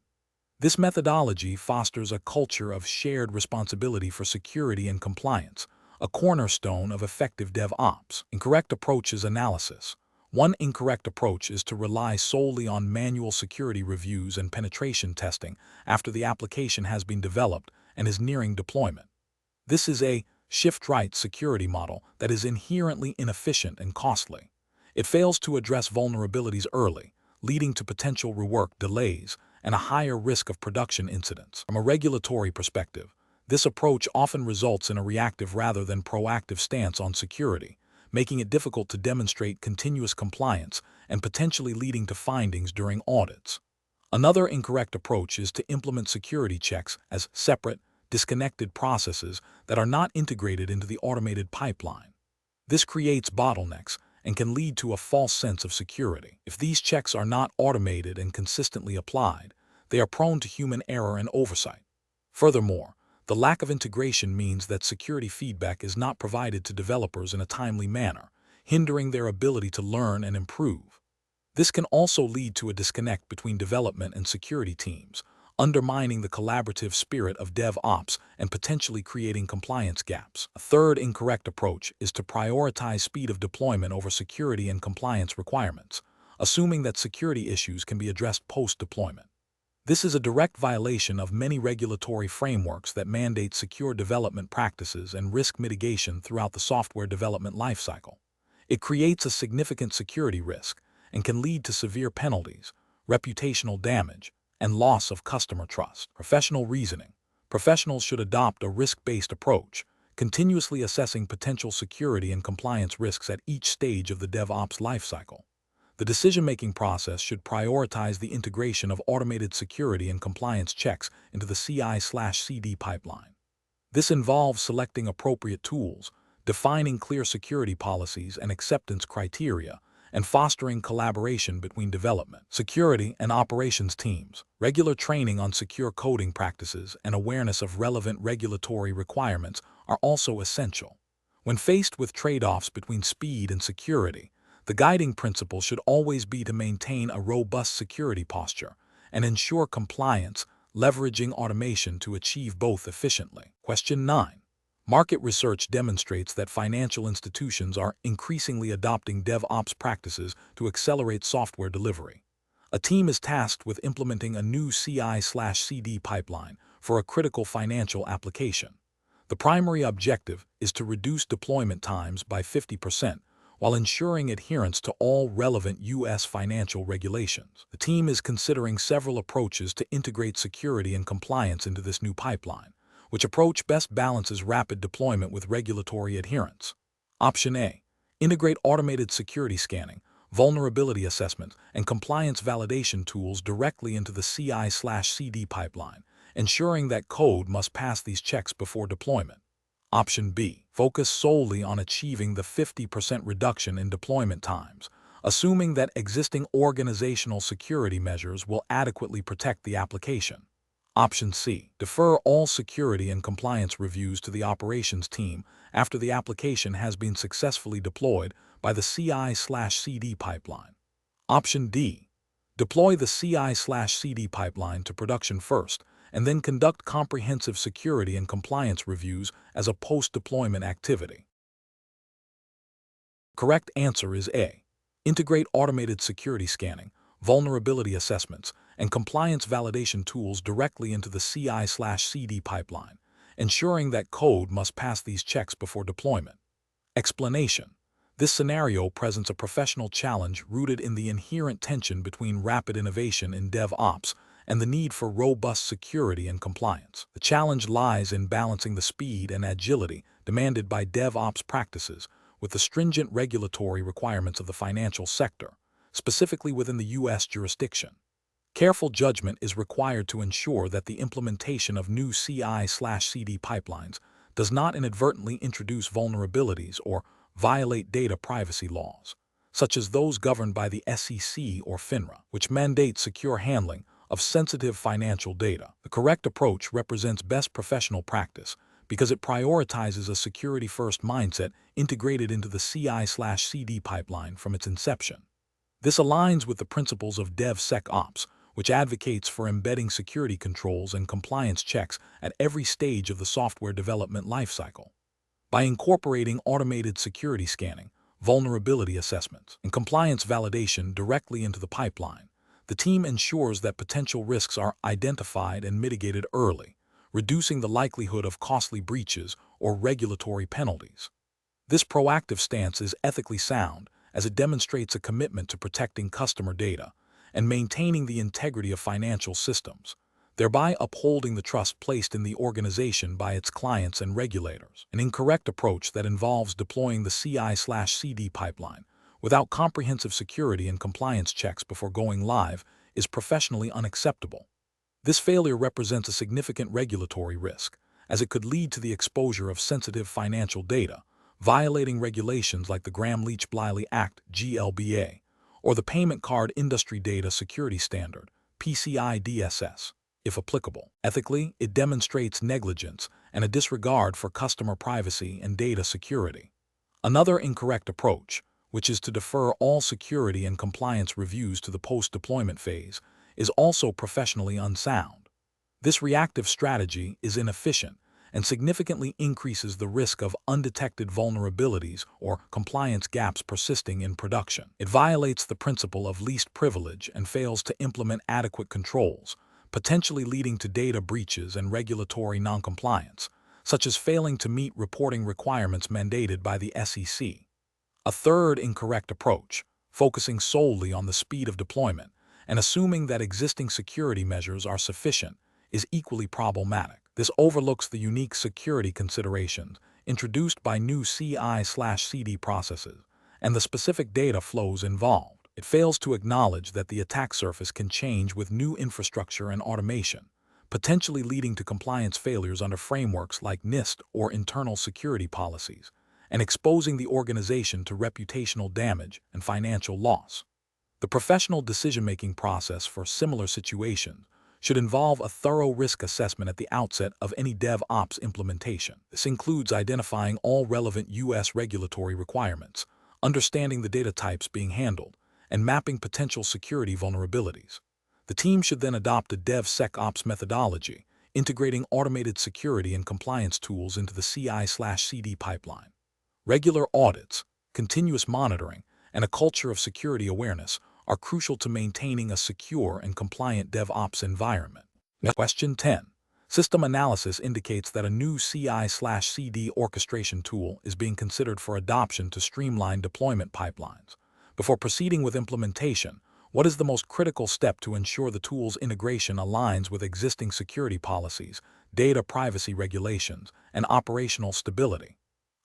This methodology fosters a culture of shared responsibility for security and compliance, a cornerstone of effective DevOps. Incorrect approaches analysis. One incorrect approach is to rely solely on manual security reviews and penetration testing after the application has been developed and is nearing deployment. This is a shift-right security model that is inherently inefficient and costly. It fails to address vulnerabilities early, leading to potential rework delays and a higher risk of production incidents. From a regulatory perspective, this approach often results in a reactive rather than proactive stance on security, making it difficult to demonstrate continuous compliance and potentially leading to findings during audits. Another incorrect approach is to implement security checks as separate, disconnected processes that are not integrated into the automated pipeline. This creates bottlenecks and can lead to a false sense of security. If these checks are not automated and consistently applied, they are prone to human error and oversight. Furthermore, the lack of integration means that security feedback is not provided to developers in a timely manner, hindering their ability to learn and improve. This can also lead to a disconnect between development and security teams, undermining the collaborative spirit of DevOps and potentially creating compliance gaps. A third incorrect approach is to prioritize speed of deployment over security and compliance requirements, assuming that security issues can be addressed post-deployment. This is a direct violation of many regulatory frameworks that mandate secure development practices and risk mitigation throughout the software development lifecycle. It creates a significant security risk and can lead to severe penalties, reputational damage, and loss of customer trust. Professional reasoning. Professionals should adopt a risk-based approach, continuously assessing potential security and compliance risks at each stage of the DevOps lifecycle. The decision-making process should prioritize the integration of automated security and compliance checks into the CI/CD pipeline. This involves selecting appropriate tools, defining clear security policies and acceptance criteria, and fostering collaboration between development, security, and operations teams. Regular training on secure coding practices and awareness of relevant regulatory requirements are also essential. When faced with trade-offs between speed and security, the guiding principle should always be to maintain a robust security posture and ensure compliance, leveraging automation to achieve both efficiently. Question 9. Market research demonstrates that financial institutions are increasingly adopting DevOps practices to accelerate software delivery. A team is tasked with implementing a new CI/CD pipeline for a critical financial application. The primary objective is to reduce deployment times by 50%, while ensuring adherence to all relevant U.S. financial regulations. The team is considering several approaches to integrate security and compliance into this new pipeline, which approach best balances rapid deployment with regulatory adherence. Option A. Integrate automated security scanning, vulnerability assessment, and compliance validation tools directly into the CI/CD pipeline, ensuring that code must pass these checks before deployment. Option B. Focus solely on achieving the 50% reduction in deployment times, assuming that existing organizational security measures will adequately protect the application. Option C. Defer all security and compliance reviews to the operations team after the application has been successfully deployed by the CI/CD pipeline. Option D. Deploy the CI/CD pipeline to production first, and then conduct comprehensive security and compliance reviews as a post-deployment activity. Correct answer is A. Integrate automated security scanning, vulnerability assessments, and compliance validation tools directly into the CI/CD pipeline, ensuring that code must pass these checks before deployment. Explanation. This scenario presents a professional challenge rooted in the inherent tension between rapid innovation in DevOps and the need for robust security and compliance. The challenge lies in balancing the speed and agility demanded by DevOps practices with the stringent regulatory requirements of the financial sector, specifically within the U.S. jurisdiction. Careful judgment is required to ensure that the implementation of new CI/CD pipelines does not inadvertently introduce vulnerabilities or violate data privacy laws, such as those governed by the SEC or FINRA, which mandate secure handling of sensitive financial data. The correct approach represents best professional practice because it prioritizes a security-first mindset integrated into the CI/CD pipeline from its inception. This aligns with the principles of DevSecOps, which advocates for embedding security controls and compliance checks at every stage of the software development lifecycle. By incorporating automated security scanning, vulnerability assessments, and compliance validation directly into the pipeline, the team ensures that potential risks are identified and mitigated early, reducing the likelihood of costly breaches or regulatory penalties. This proactive stance is ethically sound as it demonstrates a commitment to protecting customer data and maintaining the integrity of financial systems, thereby upholding the trust placed in the organization by its clients and regulators. An incorrect approach that involves deploying the CI/CD pipeline without comprehensive security and compliance checks before going live is professionally unacceptable. This failure represents a significant regulatory risk, as it could lead to the exposure of sensitive financial data, violating regulations like the Gramm-Leach-Bliley Act (GLBA) or the Payment Card Industry Data Security Standard (PCI DSS), if applicable. Ethically, it demonstrates negligence and a disregard for customer privacy and data security. Another incorrect approach, which is to defer all security and compliance reviews to the post-deployment phase, is also professionally unsound. This reactive strategy is inefficient and significantly increases the risk of undetected vulnerabilities or compliance gaps persisting in production. It violates the principle of least privilege and fails to implement adequate controls, potentially leading to data breaches and regulatory noncompliance, such as failing to meet reporting requirements mandated by the SEC. A third incorrect approach, focusing solely on the speed of deployment and assuming that existing security measures are sufficient, is equally problematic. This overlooks the unique security considerations introduced by new CI/CD processes and the specific data flows involved. It fails to acknowledge that the attack surface can change with new infrastructure and automation, potentially leading to compliance failures under frameworks like NIST or internal security policies, and exposing the organization to reputational damage and financial loss. The professional decision-making process for similar situations should involve a thorough risk assessment at the outset of any DevOps implementation. This includes identifying all relevant U.S. regulatory requirements, understanding the data types being handled, and mapping potential security vulnerabilities. The team should then adopt a DevSecOps methodology, integrating automated security and compliance tools into the CI/CD pipeline. Regular audits, continuous monitoring, and a culture of security awareness are crucial to maintaining a secure and compliant DevOps environment. Question 10. System analysis indicates that a new CI/CD orchestration tool is being considered for adoption to streamline deployment pipelines. Before proceeding with implementation, what is the most critical step to ensure the tool's integration aligns with existing security policies, data privacy regulations, and operational stability?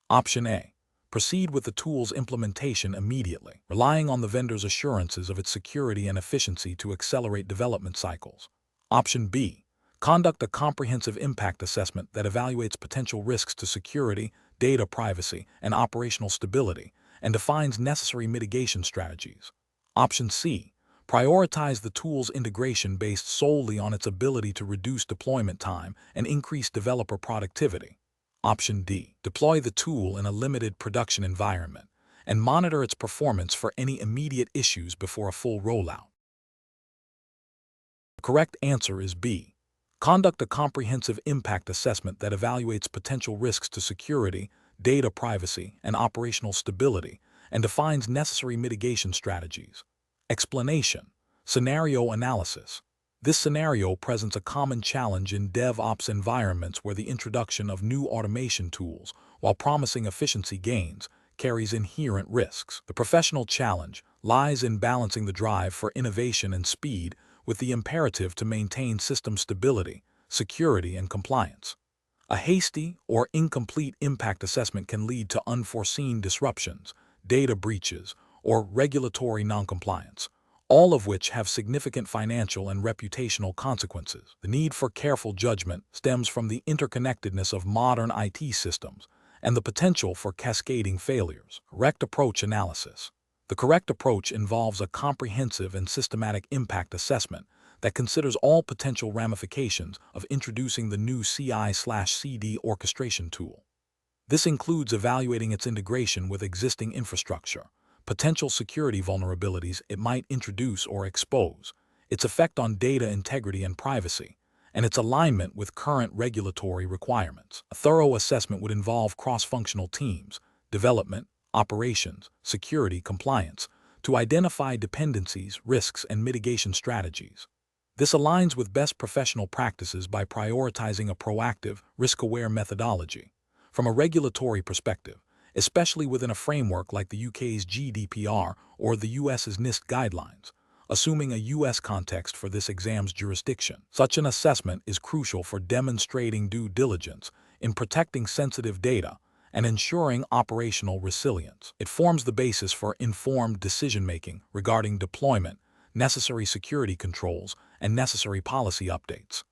Option A. Proceed with the tool's implementation immediately, relying on the vendor's assurances of its security and efficiency to accelerate development cycles. Option B. Conduct a comprehensive impact assessment that evaluates potential risks to security, data privacy, and operational stability, and defines necessary mitigation strategies. Option C. Prioritize the tool's integration based solely on its ability to reduce deployment time and increase developer productivity. Option D. Deploy the tool in a limited production environment and monitor its performance for any immediate issues before a full rollout. The correct answer is B. Conduct a comprehensive impact assessment that evaluates potential risks to security, data privacy, and operational stability, and defines necessary mitigation strategies. Explanation. Scenario analysis. This scenario presents a common challenge in DevOps environments where the introduction of new automation tools, while promising efficiency gains, carries inherent risks. The professional challenge lies in balancing the drive for innovation and speed with the imperative to maintain system stability, security, and compliance. A hasty or incomplete impact assessment can lead to unforeseen disruptions, data breaches, or regulatory noncompliance, all of which have significant financial and reputational consequences. The need for careful judgment stems from the interconnectedness of modern IT systems and the potential for cascading failures. Correct approach analysis. The correct approach involves a comprehensive and systematic impact assessment that considers all potential ramifications of introducing the new CI/CD orchestration tool. This includes evaluating its integration with existing infrastructure, potential security vulnerabilities it might introduce or expose, its effect on data integrity and privacy, and its alignment with current regulatory requirements. A thorough assessment would involve cross-functional teams, development, operations, security, compliance, to identify dependencies, risks, and mitigation strategies. This aligns with best professional practices by prioritizing a proactive, risk-aware methodology. From a regulatory perspective, especially within a framework like the UK's GDPR or the US's NIST guidelines, assuming a US context for this exam's jurisdiction. Such an assessment is crucial for demonstrating due diligence in protecting sensitive data and ensuring operational resilience. It forms the basis for informed decision-making regarding deployment, necessary security controls, and necessary policy updates.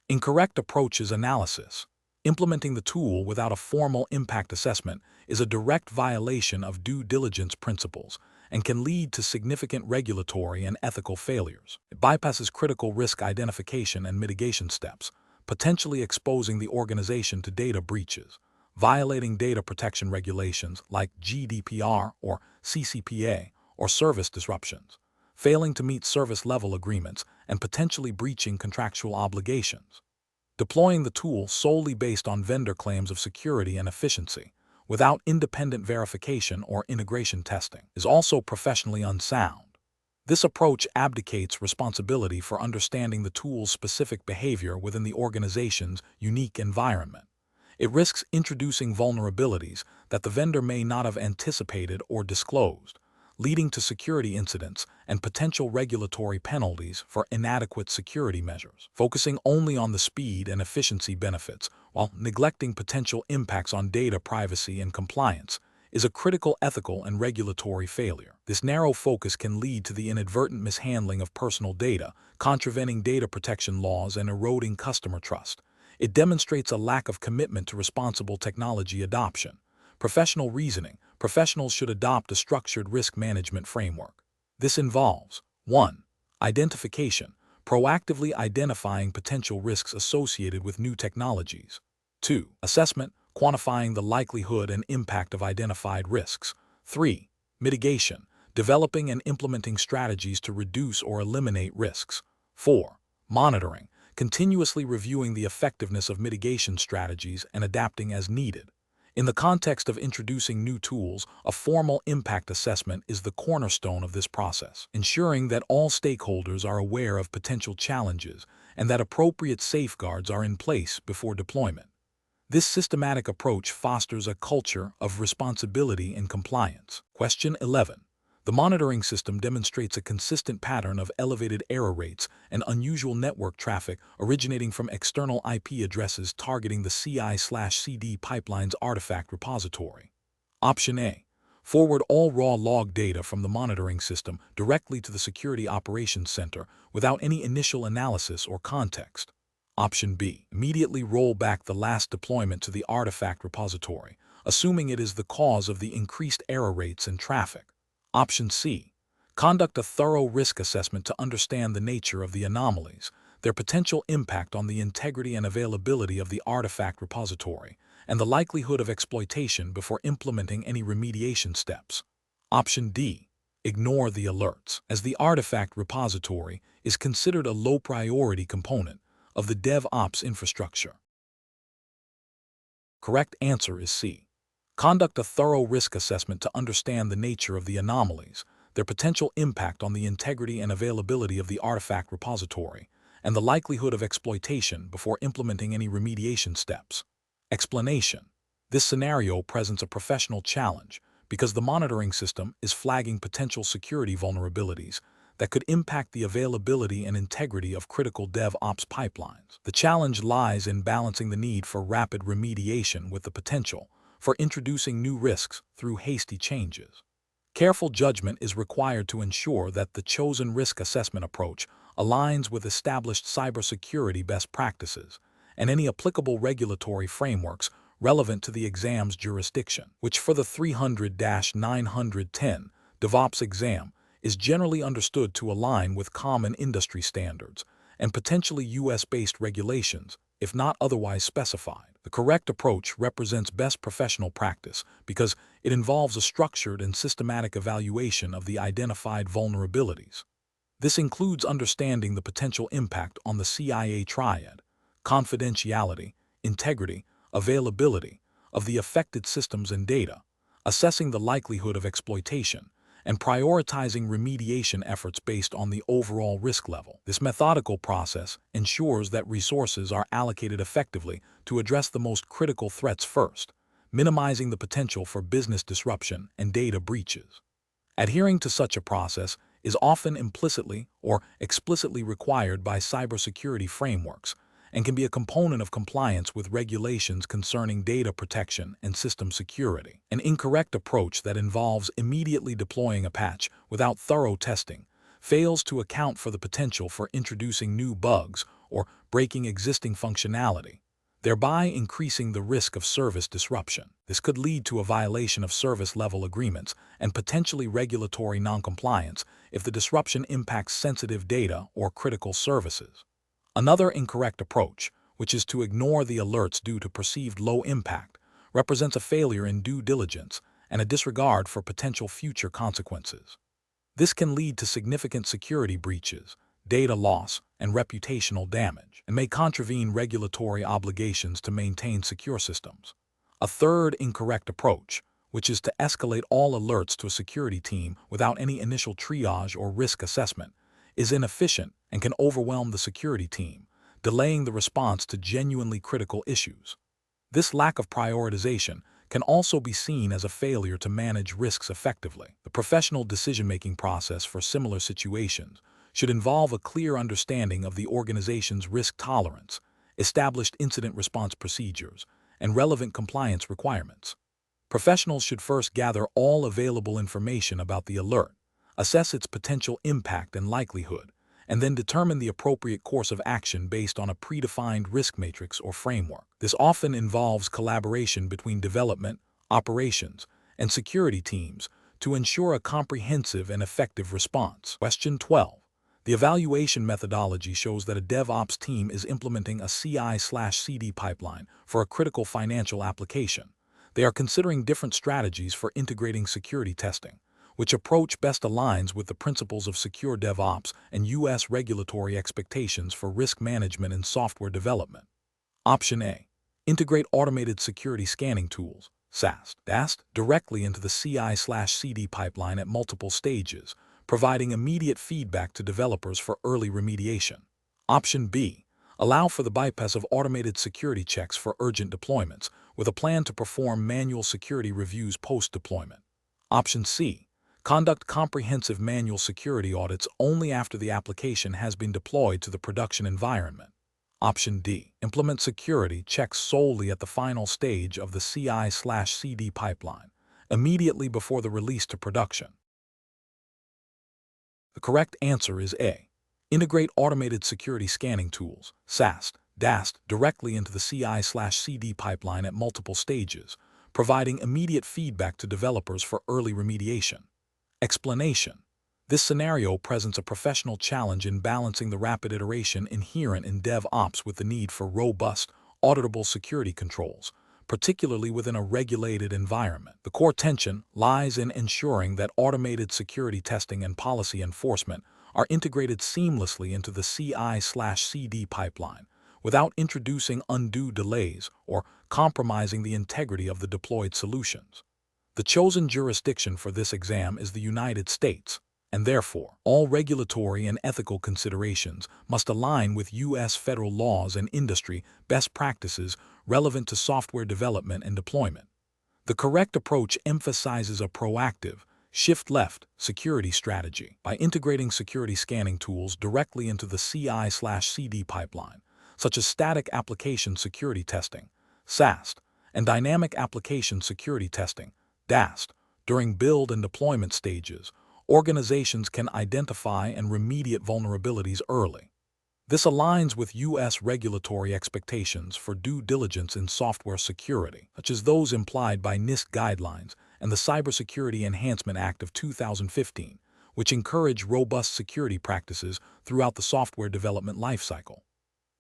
Incorrect approaches analysis. Implementing the tool without a formal impact assessment is a direct violation of due diligence principles and can lead to significant regulatory and ethical failures. It bypasses critical risk identification and mitigation steps, potentially exposing the organization to data breaches, violating data protection regulations like GDPR or CCPA, or service disruptions, failing to meet service-level agreements, and potentially breaching contractual obligations. Deploying the tool solely based on vendor claims of security and efficiency, without independent verification or integration testing, is also professionally unsound. This approach abdicates responsibility for understanding the tool's specific behavior within the organization's unique environment. It risks introducing vulnerabilities that the vendor may not have anticipated or disclosed, leading to security incidents and potential regulatory penalties for inadequate security measures. Focusing only on the speed and efficiency benefits while neglecting potential impacts on data privacy and compliance is a critical ethical and regulatory failure. This narrow focus can lead to the inadvertent mishandling of personal data, contravening data protection laws and eroding customer trust. It demonstrates a lack of commitment to responsible technology adoption. Professional reasoning. Professionals should adopt a structured risk management framework. This involves 1. Identification, proactively identifying potential risks associated with new technologies. 2. Assessment, quantifying the likelihood and impact of identified risks. 3. Mitigation, developing and implementing strategies to reduce or eliminate risks. 4. Monitoring, continuously reviewing the effectiveness of mitigation strategies and adapting as needed. In the context of introducing new tools, a formal impact assessment is the cornerstone of this process, ensuring that all stakeholders are aware of potential challenges and that appropriate safeguards are in place before deployment. This systematic approach fosters a culture of responsibility and compliance. Question 11. The monitoring system demonstrates a consistent pattern of elevated error rates and unusual network traffic originating from external IP addresses targeting the CI/CD pipeline's artifact repository. Option A. Forward all raw log data from the monitoring system directly to the Security Operations Center without any initial analysis or context. Option B. Immediately roll back the last deployment to the artifact repository, assuming it is the cause of the increased error rates and traffic. Option C. Conduct a thorough risk assessment to understand the nature of the anomalies, their potential impact on the integrity and availability of the artifact repository, and the likelihood of exploitation before implementing any remediation steps. Option D. Ignore the alerts, as the artifact repository is considered a low-priority component of the DevOps infrastructure. Correct answer is C. Conduct a thorough risk assessment to understand the nature of the anomalies, their potential impact on the integrity and availability of the artifact repository, and the likelihood of exploitation before implementing any remediation steps. Explanation. This scenario presents a professional challenge because the monitoring system is flagging potential security vulnerabilities that could impact the availability and integrity of critical DevOps pipelines. The challenge lies in balancing the need for rapid remediation with the potential for introducing new risks through hasty changes. Careful judgment is required to ensure that the chosen risk assessment approach aligns with established cybersecurity best practices and any applicable regulatory frameworks relevant to the exam's jurisdiction, which for the 300-910 DevOps exam is generally understood to align with common industry standards and potentially US-based regulations, if not otherwise specified. The correct approach represents best professional practice because it involves a structured and systematic evaluation of the identified vulnerabilities. This includes understanding the potential impact on the CIA triad, confidentiality, integrity, availability of the affected systems and data, assessing the likelihood of exploitation, and prioritizing remediation efforts based on the overall risk level. This methodical process ensures that resources are allocated effectively to address the most critical threats first, minimizing the potential for business disruption and data breaches. Adhering to such a process is often implicitly or explicitly required by cybersecurity frameworks and can be a component of compliance with regulations concerning data protection and system security. An incorrect approach that involves immediately deploying a patch without thorough testing fails to account for the potential for introducing new bugs or breaking existing functionality, thereby increasing the risk of service disruption. This could lead to a violation of service-level agreements and potentially regulatory noncompliance if the disruption impacts sensitive data or critical services. Another incorrect approach, which is to ignore the alerts due to perceived low impact, represents a failure in due diligence and a disregard for potential future consequences. This can lead to significant security breaches, data loss, and reputational damage, and may contravene regulatory obligations to maintain secure systems. A third incorrect approach, which is to escalate all alerts to a security team without any initial triage or risk assessment, is inefficient and can overwhelm the security team, delaying the response to genuinely critical issues. This lack of prioritization can also be seen as a failure to manage risks effectively. The professional decision-making process for similar situations should involve a clear understanding of the organization's risk tolerance, established incident response procedures, and relevant compliance requirements. Professionals should first gather all available information about the alert, assess its potential impact and likelihood, and then determine the appropriate course of action based on a predefined risk matrix or framework. This often involves collaboration between development, operations, and security teams to ensure a comprehensive and effective response. Question 12. The evaluation methodology shows that a DevOps team is implementing a CI/CD pipeline for a critical financial application. They are considering different strategies for integrating security testing. Which approach best aligns with the principles of secure DevOps and U.S. regulatory expectations for risk management in software development? Option A. Integrate automated security scanning tools, SAST, directly into the CI/CD pipeline at multiple stages, providing immediate feedback to developers for early remediation. Option B. Allow for the bypass of automated security checks for urgent deployments, with a plan to perform manual security reviews post-deployment. Option C. Conduct comprehensive manual security audits only after the application has been deployed to the production environment. Option D. Implement security checks solely at the final stage of the CI/CD pipeline, immediately before the release to production. The correct answer is A. Integrate automated security scanning tools, SAST, directly into the CI/CD pipeline at multiple stages, providing immediate feedback to developers for early remediation. Explanation. This scenario presents a professional challenge in balancing the rapid iteration inherent in DevOps with the need for robust, auditable security controls, particularly within a regulated environment. The core tension lies in ensuring that automated security testing and policy enforcement are integrated seamlessly into the CI/CD pipeline without introducing undue delays or compromising the integrity of the deployed solutions. The chosen jurisdiction for this exam is the United States, and therefore, all regulatory and ethical considerations must align with U.S. federal laws and industry best practices relevant to software development and deployment. The correct approach emphasizes a proactive, shift-left security strategy by integrating security scanning tools directly into the CI/CD pipeline, such as static application security testing, SAST, and dynamic application security testing, DAST. During build and deployment stages, organizations can identify and remediate vulnerabilities early. This aligns with U.S. regulatory expectations for due diligence in software security, such as those implied by NIST guidelines and the Cybersecurity Enhancement Act of 2015, which encourage robust security practices throughout the software development lifecycle.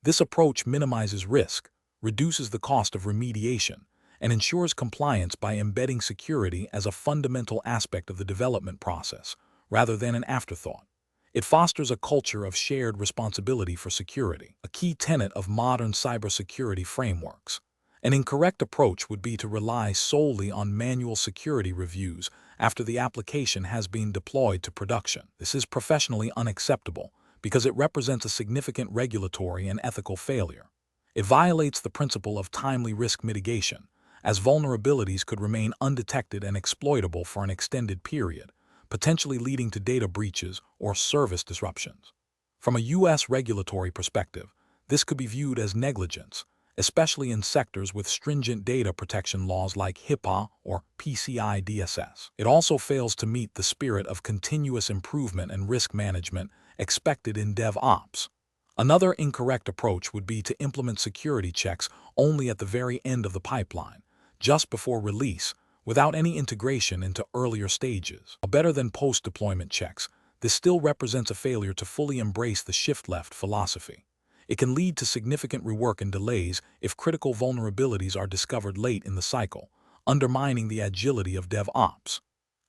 This approach minimizes risk, reduces the cost of remediation, and ensures compliance by embedding security as a fundamental aspect of the development process, rather than an afterthought. It fosters a culture of shared responsibility for security, a key tenet of modern cybersecurity frameworks. An incorrect approach would be to rely solely on manual security reviews after the application has been deployed to production. This is professionally unacceptable because it represents a significant regulatory and ethical failure. It violates the principle of timely risk mitigation, as vulnerabilities could remain undetected and exploitable for an extended period, potentially leading to data breaches or service disruptions. From a U.S. regulatory perspective, this could be viewed as negligence, especially in sectors with stringent data protection laws like HIPAA or PCI DSS. It also fails to meet the spirit of continuous improvement and risk management expected in DevOps. Another incorrect approach would be to implement security checks only at the very end of the pipeline, just before release, without any integration into earlier stages. Better than post-deployment checks, this still represents a failure to fully embrace the shift-left philosophy. It can lead to significant rework and delays if critical vulnerabilities are discovered late in the cycle, undermining the agility of DevOps.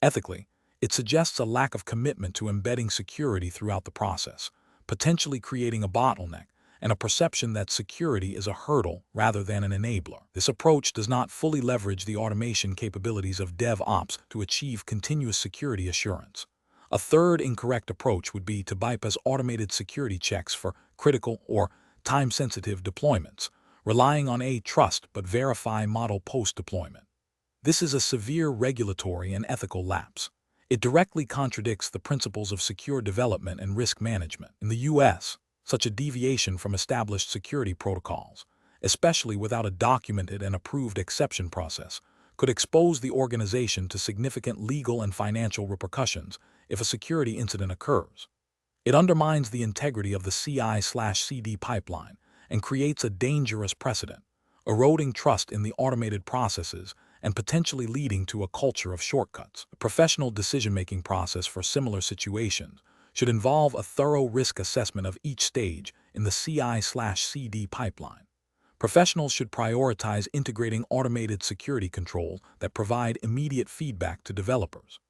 Ethically, it suggests a lack of commitment to embedding security throughout the process, potentially creating a bottleneck and a perception that security is a hurdle rather than an enabler. This approach does not fully leverage the automation capabilities of DevOps to achieve continuous security assurance. A third incorrect approach would be to bypass automated security checks for critical or time-sensitive deployments, relying on a trust but verify model post-deployment. This is a severe regulatory and ethical lapse. It directly contradicts the principles of secure development and risk management. In the U.S., such a deviation from established security protocols, especially without a documented and approved exception process, could expose the organization to significant legal and financial repercussions if a security incident occurs. It undermines the integrity of the CI/CD pipeline and creates a dangerous precedent, eroding trust in the automated processes and potentially leading to a culture of shortcuts. A professional decision-making process for similar situations should involve a thorough risk assessment of each stage in the CI/CD pipeline. Professionals should prioritize integrating automated security controls that provide immediate feedback to developers.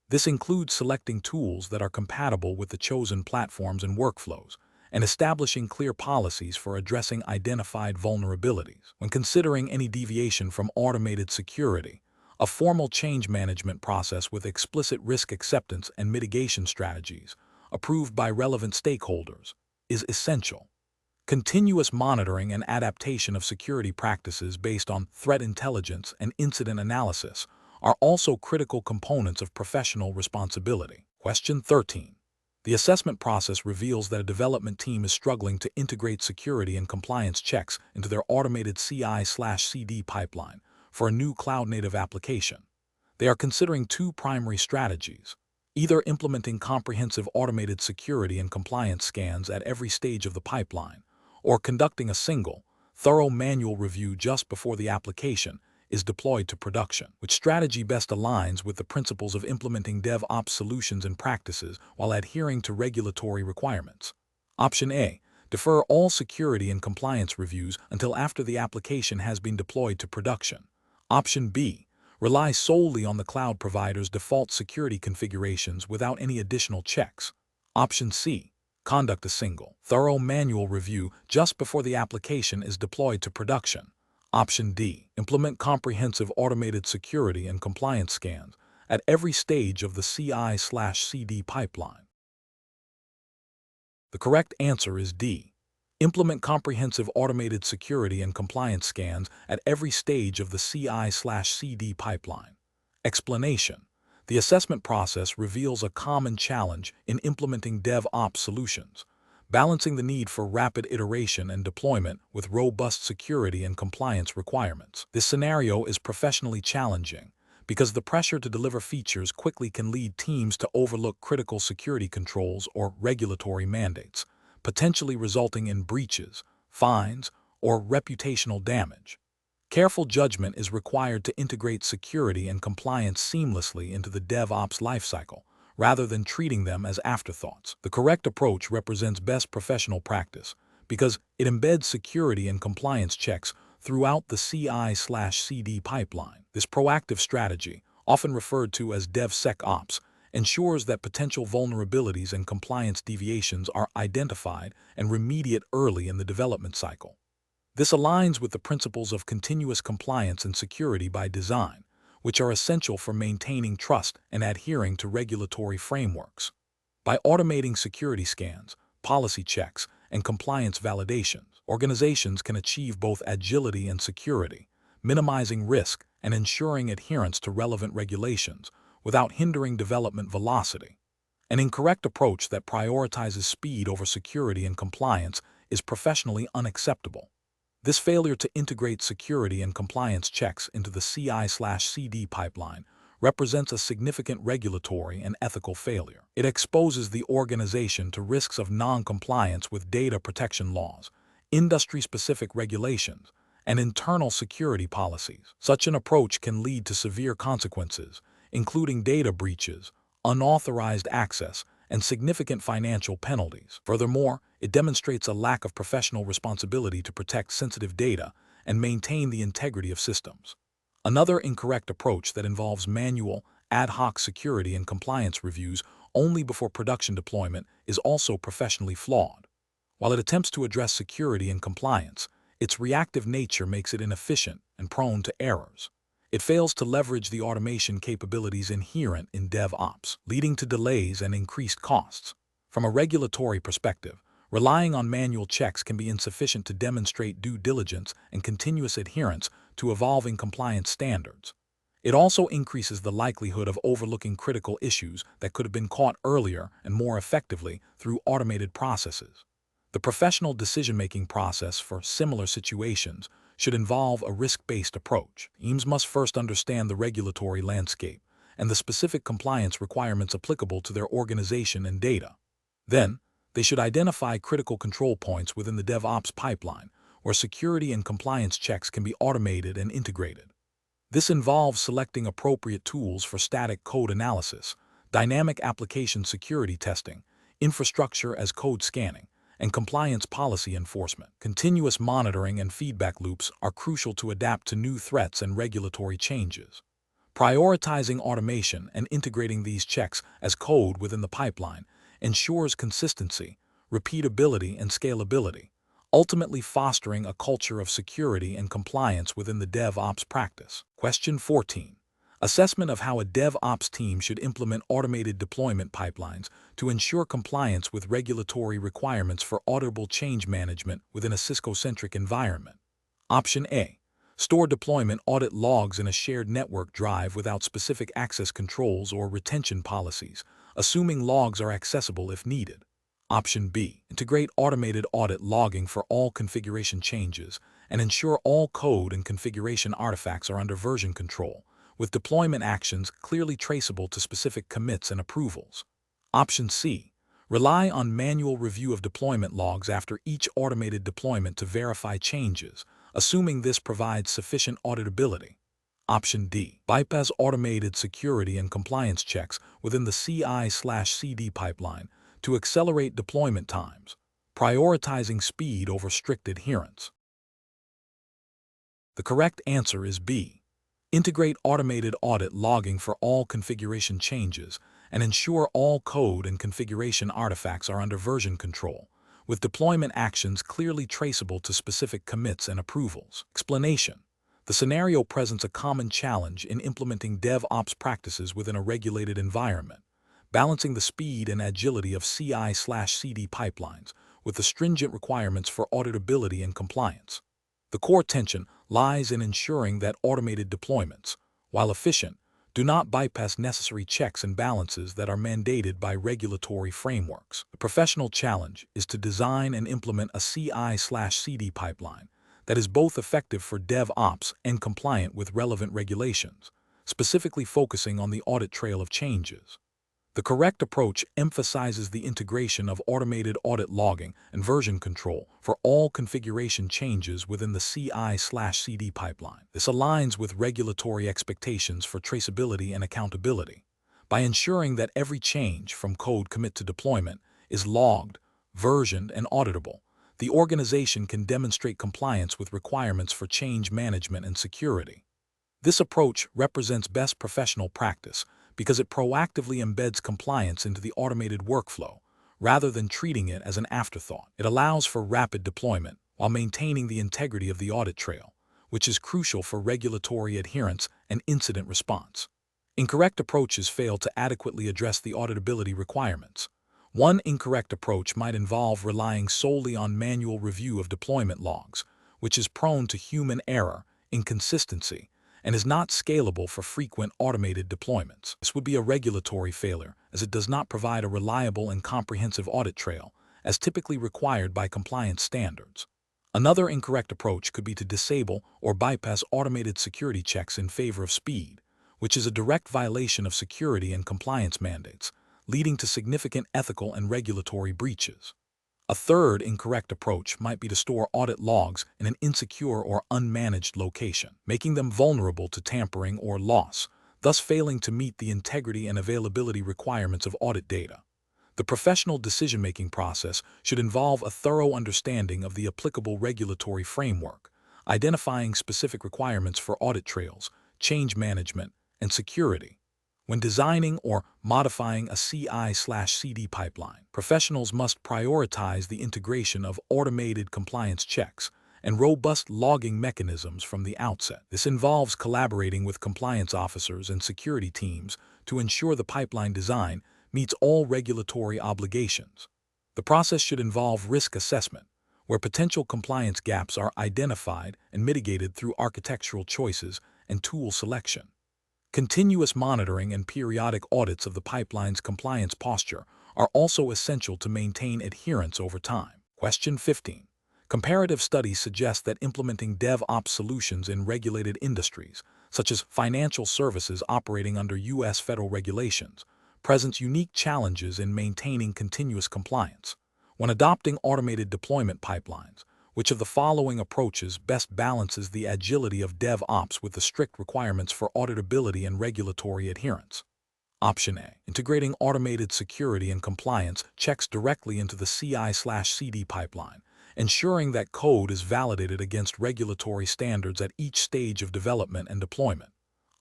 This includes selecting tools that are compatible with the chosen platforms and workflows, and establishing clear policies for addressing identified vulnerabilities. When considering any deviation from automated security, a formal change management process with explicit risk acceptance and mitigation strategies, approved by relevant stakeholders, is essential. Continuous monitoring and adaptation of security practices based on threat intelligence and incident analysis are also critical components of professional responsibility. Question 13. The assessment process reveals that a development team is struggling to integrate security and compliance checks into their automated CI/CD pipeline for a new cloud-native application. They are considering two primary strategies: either implementing comprehensive automated security and compliance scans at every stage of the pipeline, or conducting a single, thorough manual review just before the application is deployed to production. Which strategy best aligns with the principles of implementing DevOps solutions and practices while adhering to regulatory requirements? Option A. Defer all security and compliance reviews until after the application has been deployed to production. Option B. Rely solely on the cloud provider's default security configurations without any additional checks. Option C. Conduct a single, thorough manual review just before the application is deployed to production. Option D. Implement comprehensive automated security and compliance scans at every stage of the CI/CD pipeline. The correct answer is D. Implement comprehensive automated security and compliance scans at every stage of the CI/CD pipeline. Explanation. The assessment process reveals a common challenge in implementing DevOps solutions, balancing the need for rapid iteration and deployment with robust security and compliance requirements. This scenario is professionally challenging because the pressure to deliver features quickly can lead teams to overlook critical security controls or regulatory mandates, potentially resulting in breaches, fines, or reputational damage. Careful judgment is required to integrate security and compliance seamlessly into the DevOps lifecycle, rather than treating them as afterthoughts. The correct approach represents best professional practice because it embeds security and compliance checks throughout the CI/CD pipeline. This proactive strategy, often referred to as DevSecOps, ensures that potential vulnerabilities and compliance deviations are identified and remediated early in the development cycle. This aligns with the principles of continuous compliance and security by design, which are essential for maintaining trust and adhering to regulatory frameworks. By automating security scans, policy checks, and compliance validations, organizations can achieve both agility and security, minimizing risk and ensuring adherence to relevant regulations without hindering development velocity. An incorrect approach that prioritizes speed over security and compliance is professionally unacceptable. This failure to integrate security and compliance checks into the CI/CD pipeline represents a significant regulatory and ethical failure. It exposes the organization to risks of non-compliance with data protection laws, industry-specific regulations, and internal security policies. Such an approach can lead to severe consequences, including data breaches, unauthorized access, and significant financial penalties. Furthermore, it demonstrates a lack of professional responsibility to protect sensitive data and maintain the integrity of systems. Another incorrect approach that involves manual, ad hoc security and compliance reviews only before production deployment is also professionally flawed. While it attempts to address security and compliance, its reactive nature makes it inefficient and prone to errors. It fails to leverage the automation capabilities inherent in DevOps, leading to delays and increased costs. From a regulatory perspective, relying on manual checks can be insufficient to demonstrate due diligence and continuous adherence to evolving compliance standards. It also increases the likelihood of overlooking critical issues that could have been caught earlier and more effectively through automated processes. The professional decision-making process for similar situations should involve a risk-based approach. Teams must first understand the regulatory landscape and the specific compliance requirements applicable to their organization and data. Then, they should identify critical control points within the DevOps pipeline where security and compliance checks can be automated and integrated. This involves selecting appropriate tools for static code analysis, dynamic application security testing, infrastructure as code scanning, and compliance policy enforcement. Continuous monitoring and feedback loops are crucial to adapt to new threats and regulatory changes. Prioritizing automation and integrating these checks as code within the pipeline ensures consistency, repeatability, and scalability, ultimately fostering a culture of security and compliance within the DevOps practice. Question 14. Assessment of how a DevOps team should implement automated deployment pipelines to ensure compliance with regulatory requirements for auditable change management within a Cisco-centric environment. Option A. Store deployment audit logs in a shared network drive without specific access controls or retention policies, assuming logs are accessible if needed. Option B. Integrate automated audit logging for all configuration changes and ensure all code and configuration artifacts are under version control, with deployment actions clearly traceable to specific commits and approvals. Option C. Rely on manual review of deployment logs after each automated deployment to verify changes, assuming this provides sufficient auditability. Option D. Bypass automated security and compliance checks within the CI/CD pipeline to accelerate deployment times, prioritizing speed over strict adherence. The correct answer is B. Integrate automated audit logging for all configuration changes and ensure all code and configuration artifacts are under version control, with deployment actions clearly traceable to specific commits and approvals. Explanation. The scenario presents a common challenge in implementing DevOps practices within a regulated environment, balancing the speed and agility of CI/CD pipelines with the stringent requirements for auditability and compliance. The core tension lies in ensuring that automated deployments, while efficient, do not bypass necessary checks and balances that are mandated by regulatory frameworks. The professional challenge is to design and implement a CI/CD pipeline that is both effective for DevOps and compliant with relevant regulations, specifically focusing on the audit trail of changes. The correct approach emphasizes the integration of automated audit logging and version control for all configuration changes within the CI/CD pipeline. This aligns with regulatory expectations for traceability and accountability. By ensuring that every change from code commit to deployment is logged, versioned, and auditable, the organization can demonstrate compliance with requirements for change management and security. This approach represents best professional practice because it proactively embeds compliance into the automated workflow, rather than treating it as an afterthought. It allows for rapid deployment while maintaining the integrity of the audit trail, which is crucial for regulatory adherence and incident response. Incorrect approaches fail to adequately address the auditability requirements. One incorrect approach might involve relying solely on manual review of deployment logs, which is prone to human error, inconsistency, and is not scalable for frequent automated deployments. This would be a regulatory failure, as it does not provide a reliable and comprehensive audit trail, as typically required by compliance standards. Another incorrect approach could be to disable or bypass automated security checks in favor of speed, which is a direct violation of security and compliance mandates, leading to significant ethical and regulatory breaches. A third incorrect approach might be to store audit logs in an insecure or unmanaged location, making them vulnerable to tampering or loss, thus failing to meet the integrity and availability requirements of audit data. The professional decision-making process should involve a thorough understanding of the applicable regulatory framework, identifying specific requirements for audit trails, change management, and security. When designing or modifying a CI/CD pipeline, professionals must prioritize the integration of automated compliance checks and robust logging mechanisms from the outset. This involves collaborating with compliance officers and security teams to ensure the pipeline design meets all regulatory obligations. The process should involve risk assessment, where potential compliance gaps are identified and mitigated through architectural choices and tool selection. Continuous monitoring and periodic audits of the pipeline's compliance posture are also essential to maintain adherence over time. Question 15. Comparative studies suggest that implementing DevOps solutions in regulated industries, such as financial services operating under U.S. federal regulations, presents unique challenges in maintaining continuous compliance. When adopting automated deployment pipelines, which of the following approaches best balances the agility of DevOps with the strict requirements for auditability and regulatory adherence? Option A. Integrating automated security and compliance checks directly into the CI/CD pipeline, ensuring that code is validated against regulatory standards at each stage of development and deployment.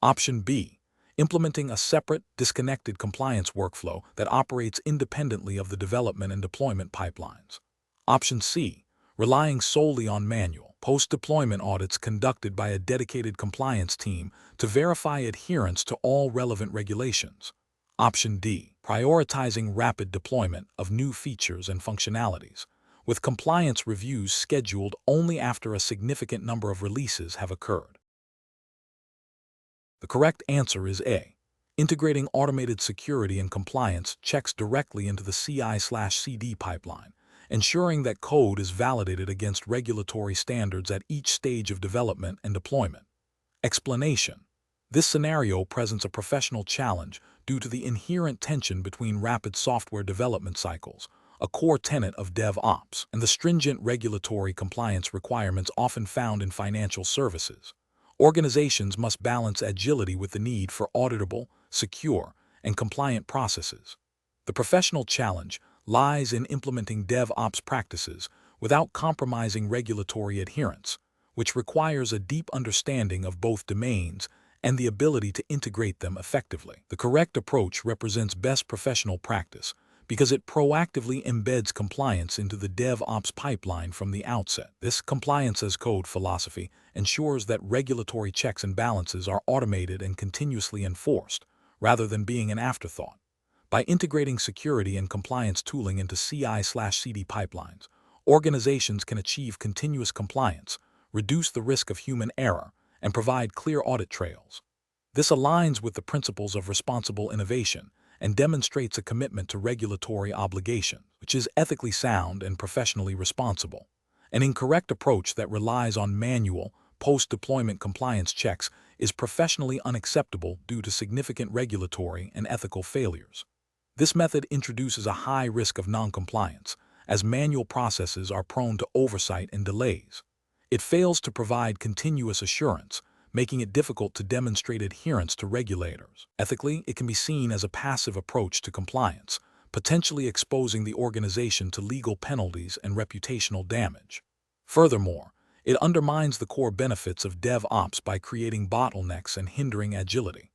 Option B. Implementing a separate, disconnected compliance workflow that operates independently of the development and deployment pipelines. Option C. Relying solely on manual, post-deployment audits conducted by a dedicated compliance team to verify adherence to all relevant regulations. Option D. Prioritizing rapid deployment of new features and functionalities, with compliance reviews scheduled only after a significant number of releases have occurred. The correct answer is A. Integrating automated security and compliance checks directly into the CI/CD pipeline, ensuring that code is validated against regulatory standards at each stage of development and deployment. Explanation: this scenario presents a professional challenge due to the inherent tension between rapid software development cycles, a core tenet of DevOps, and the stringent regulatory compliance requirements often found in financial services. Organizations must balance agility with the need for auditable, secure, and compliant processes. The professional challenge lies in implementing DevOps practices without compromising regulatory adherence, which requires a deep understanding of both domains and the ability to integrate them effectively. The correct approach represents best professional practice because it proactively embeds compliance into the DevOps pipeline from the outset. This compliance as code philosophy ensures that regulatory checks and balances are automated and continuously enforced, rather than being an afterthought. By integrating security and compliance tooling into CI/CD pipelines, organizations can achieve continuous compliance, reduce the risk of human error, and provide clear audit trails. This aligns with the principles of responsible innovation and demonstrates a commitment to regulatory obligation, which is ethically sound and professionally responsible. An incorrect approach that relies on manual, post-deployment compliance checks is professionally unacceptable due to significant regulatory and ethical failures. This method introduces a high risk of non-compliance, as manual processes are prone to oversight and delays. It fails to provide continuous assurance, making it difficult to demonstrate adherence to regulators. Ethically, it can be seen as a passive approach to compliance, potentially exposing the organization to legal penalties and reputational damage. Furthermore, it undermines the core benefits of DevOps by creating bottlenecks and hindering agility.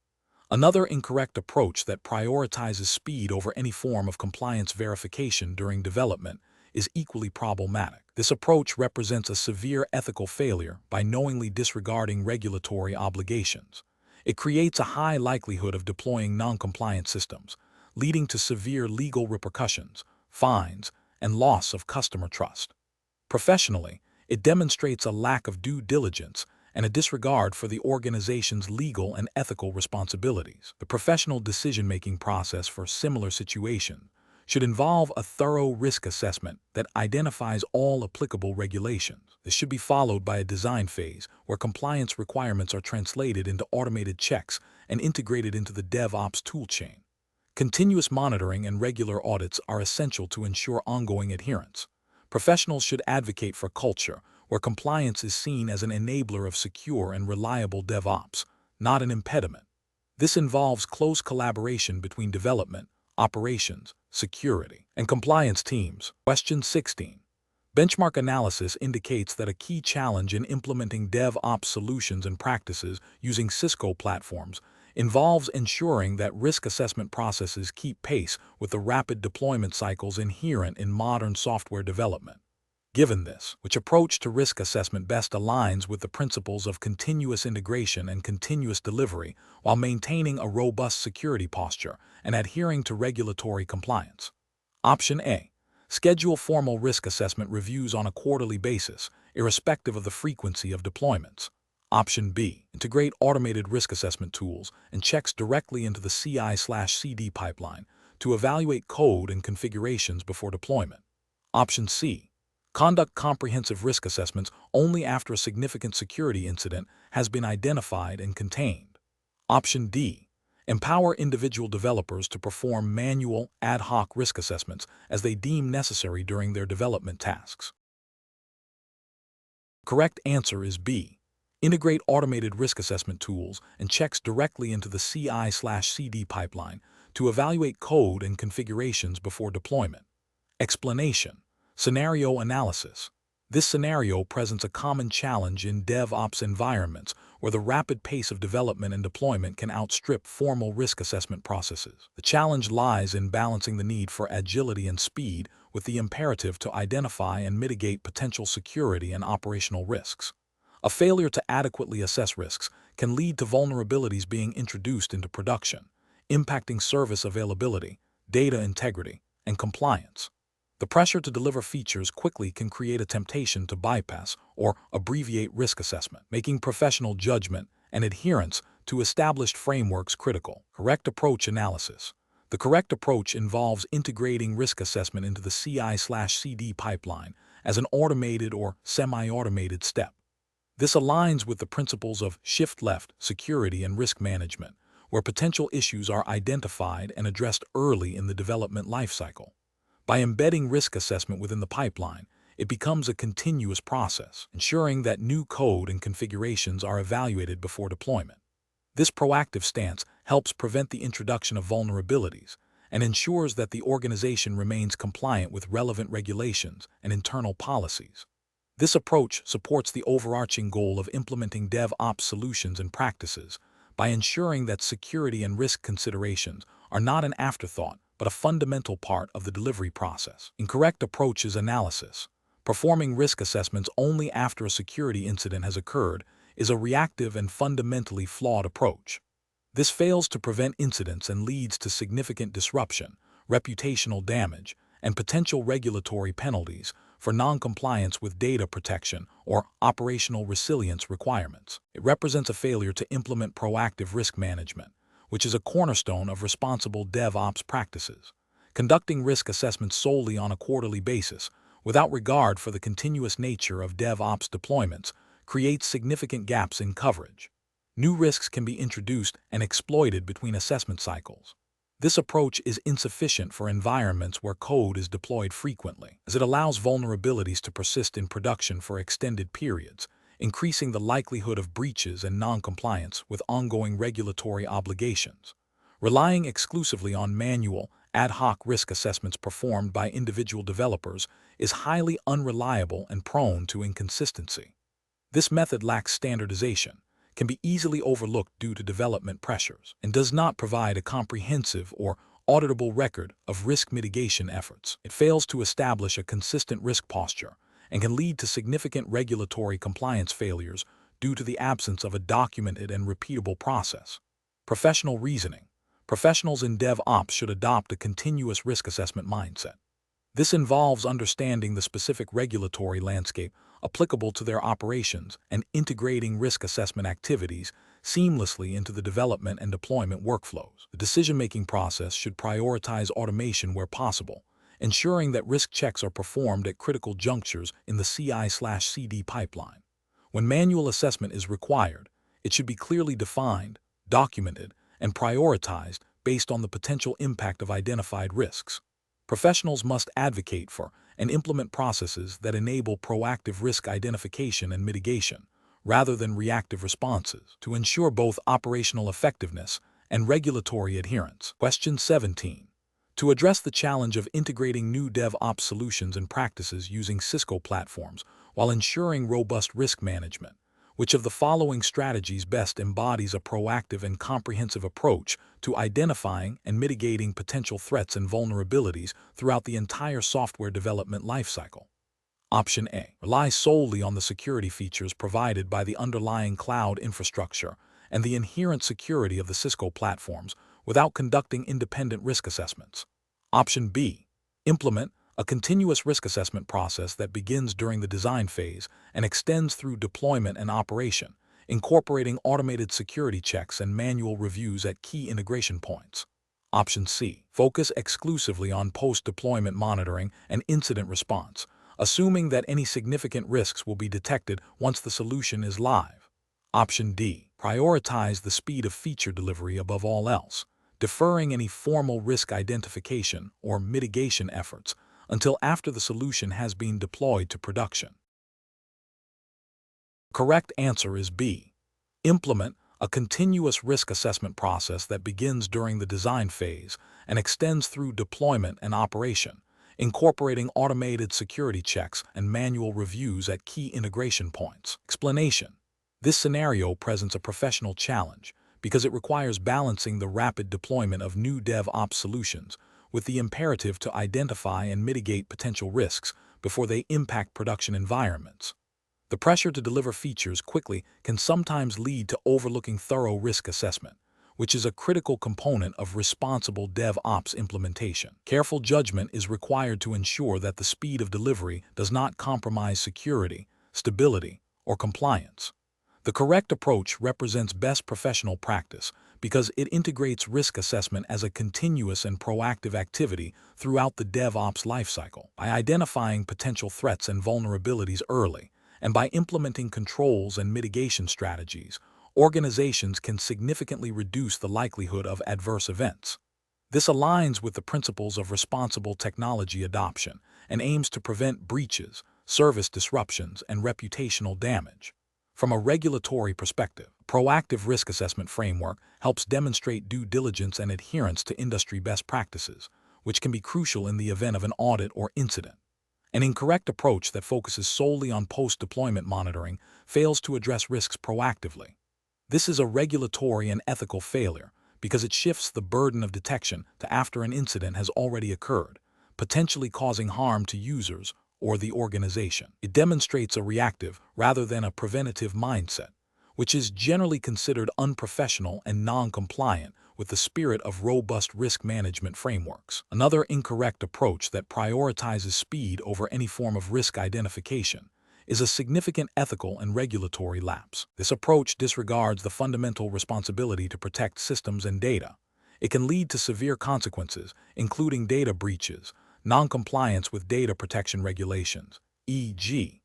Another incorrect approach that prioritizes speed over any form of compliance verification during development is equally problematic. This approach represents a severe ethical failure by knowingly disregarding regulatory obligations. It creates a high likelihood of deploying non-compliant systems, leading to severe legal repercussions, fines, and loss of customer trust. Professionally, it demonstrates a lack of due diligence and a disregard for the organization's legal and ethical responsibilities. The professional decision-making process for similar situations should involve a thorough risk assessment that identifies all applicable regulations. This should be followed by a design phase where compliance requirements are translated into automated checks and integrated into the DevOps toolchain. Continuous monitoring and regular audits are essential to ensure ongoing adherence. Professionals should advocate for culture where compliance is seen as an enabler of secure and reliable DevOps, not an impediment. This involves close collaboration between development, operations, security, and compliance teams. Question 16. Benchmark analysis indicates that a key challenge in implementing DevOps solutions and practices using Cisco platforms involves ensuring that risk assessment processes keep pace with the rapid deployment cycles inherent in modern software development. Given this, which approach to risk assessment best aligns with the principles of continuous integration and continuous delivery while maintaining a robust security posture and adhering to regulatory compliance? Option A. Schedule formal risk assessment reviews on a quarterly basis, irrespective of the frequency of deployments. Option B. Integrate automated risk assessment tools and checks directly into the CI/CD pipeline to evaluate code and configurations before deployment. Option C. Conduct comprehensive risk assessments only after a significant security incident has been identified and contained. Option D. Empower individual developers to perform manual, ad hoc risk assessments as they deem necessary during their development tasks. Correct answer is B. Integrate automated risk assessment tools and checks directly into the CI/CD pipeline to evaluate code and configurations before deployment. Explanation. Scenario analysis. This scenario presents a common challenge in DevOps environments where the rapid pace of development and deployment can outstrip formal risk assessment processes. The challenge lies in balancing the need for agility and speed with the imperative to identify and mitigate potential security and operational risks. A failure to adequately assess risks can lead to vulnerabilities being introduced into production, impacting service availability, data integrity, and compliance. The pressure to deliver features quickly can create a temptation to bypass or abbreviate risk assessment, making professional judgment and adherence to established frameworks critical. Correct approach analysis. The correct approach involves integrating risk assessment into the CI/CD pipeline as an automated or semi-automated step. This aligns with the principles of shift-left security and risk management, where potential issues are identified and addressed early in the development lifecycle. By embedding risk assessment within the pipeline, it becomes a continuous process, ensuring that new code and configurations are evaluated before deployment. This proactive stance helps prevent the introduction of vulnerabilities and ensures that the organization remains compliant with relevant regulations and internal policies. This approach supports the overarching goal of implementing DevOps solutions and practices by ensuring that security and risk considerations are not an afterthought, but a fundamental part of the delivery process. Incorrect approach is analysis. Performing risk assessments only after a security incident has occurred is a reactive and fundamentally flawed approach. This fails to prevent incidents and leads to significant disruption, reputational damage, and potential regulatory penalties for non-compliance with data protection or operational resilience requirements. It represents a failure to implement proactive risk management, which is a cornerstone of responsible DevOps practices. Conducting risk assessments solely on a quarterly basis, without regard for the continuous nature of DevOps deployments, creates significant gaps in coverage. New risks can be introduced and exploited between assessment cycles. This approach is insufficient for environments where code is deployed frequently, as it allows vulnerabilities to persist in production for extended periods, increasing the likelihood of breaches and non-compliance with ongoing regulatory obligations. Relying exclusively on manual, ad hoc risk assessments performed by individual developers is highly unreliable and prone to inconsistency. This method lacks standardization, can be easily overlooked due to development pressures, and does not provide a comprehensive or auditable record of risk mitigation efforts. It fails to establish a consistent risk posture and can lead to significant regulatory compliance failures due to the absence of a documented and repeatable process. Professional reasoning. Professionals in DevOps should adopt a continuous risk assessment mindset. This involves understanding the specific regulatory landscape applicable to their operations and integrating risk assessment activities seamlessly into the development and deployment workflows. The decision-making process should prioritize automation where possible, ensuring that risk checks are performed at critical junctures in the CI/CD pipeline. When manual assessment is required, it should be clearly defined, documented, and prioritized based on the potential impact of identified risks. Professionals must advocate for and implement processes that enable proactive risk identification and mitigation, rather than reactive responses, to ensure both operational effectiveness and regulatory adherence. Question 17. To address the challenge of integrating new DevOps solutions and practices using Cisco platforms while ensuring robust risk management, which of the following strategies best embodies a proactive and comprehensive approach to identifying and mitigating potential threats and vulnerabilities throughout the entire software development lifecycle? Option A. Rely solely on the security features provided by the underlying cloud infrastructure and the inherent security of the Cisco platforms without conducting independent risk assessments. Option B. Implement a continuous risk assessment process that begins during the design phase and extends through deployment and operation, incorporating automated security checks and manual reviews at key integration points. Option C. Focus exclusively on post-deployment monitoring and incident response, assuming that any significant risks will be detected once the solution is live. Option D. Prioritize the speed of feature delivery above all else, deferring any formal risk identification or mitigation efforts until after the solution has been deployed to production. Correct answer is B. Implement a continuous risk assessment process that begins during the design phase and extends through deployment and operation, incorporating automated security checks and manual reviews at key integration points. Explanation: this scenario presents a professional challenge because it requires balancing the rapid deployment of new DevOps solutions with the imperative to identify and mitigate potential risks before they impact production environments. The pressure to deliver features quickly can sometimes lead to overlooking thorough risk assessment, which is a critical component of responsible DevOps implementation. Careful judgment is required to ensure that the speed of delivery does not compromise security, stability, or compliance. The correct approach represents best professional practice because it integrates risk assessment as a continuous and proactive activity throughout the DevOps lifecycle. By identifying potential threats and vulnerabilities early, and by implementing controls and mitigation strategies, organizations can significantly reduce the likelihood of adverse events. This aligns with the principles of responsible technology adoption and aims to prevent breaches, service disruptions, and reputational damage. From a regulatory perspective, a proactive risk assessment framework helps demonstrate due diligence and adherence to industry best practices, which can be crucial in the event of an audit or incident. An incorrect approach that focuses solely on post-deployment monitoring fails to address risks proactively. This is a regulatory and ethical failure because it shifts the burden of detection to after an incident has already occurred, potentially causing harm to users or the organization. It demonstrates a reactive rather than a preventative mindset, which is generally considered unprofessional and non-compliant with the spirit of robust risk management frameworks. Another incorrect approach that prioritizes speed over any form of risk identification is a significant ethical and regulatory lapse. This approach disregards the fundamental responsibility to protect systems and data. It can lead to severe consequences, including data breaches, non-compliance with data protection regulations, e.g.,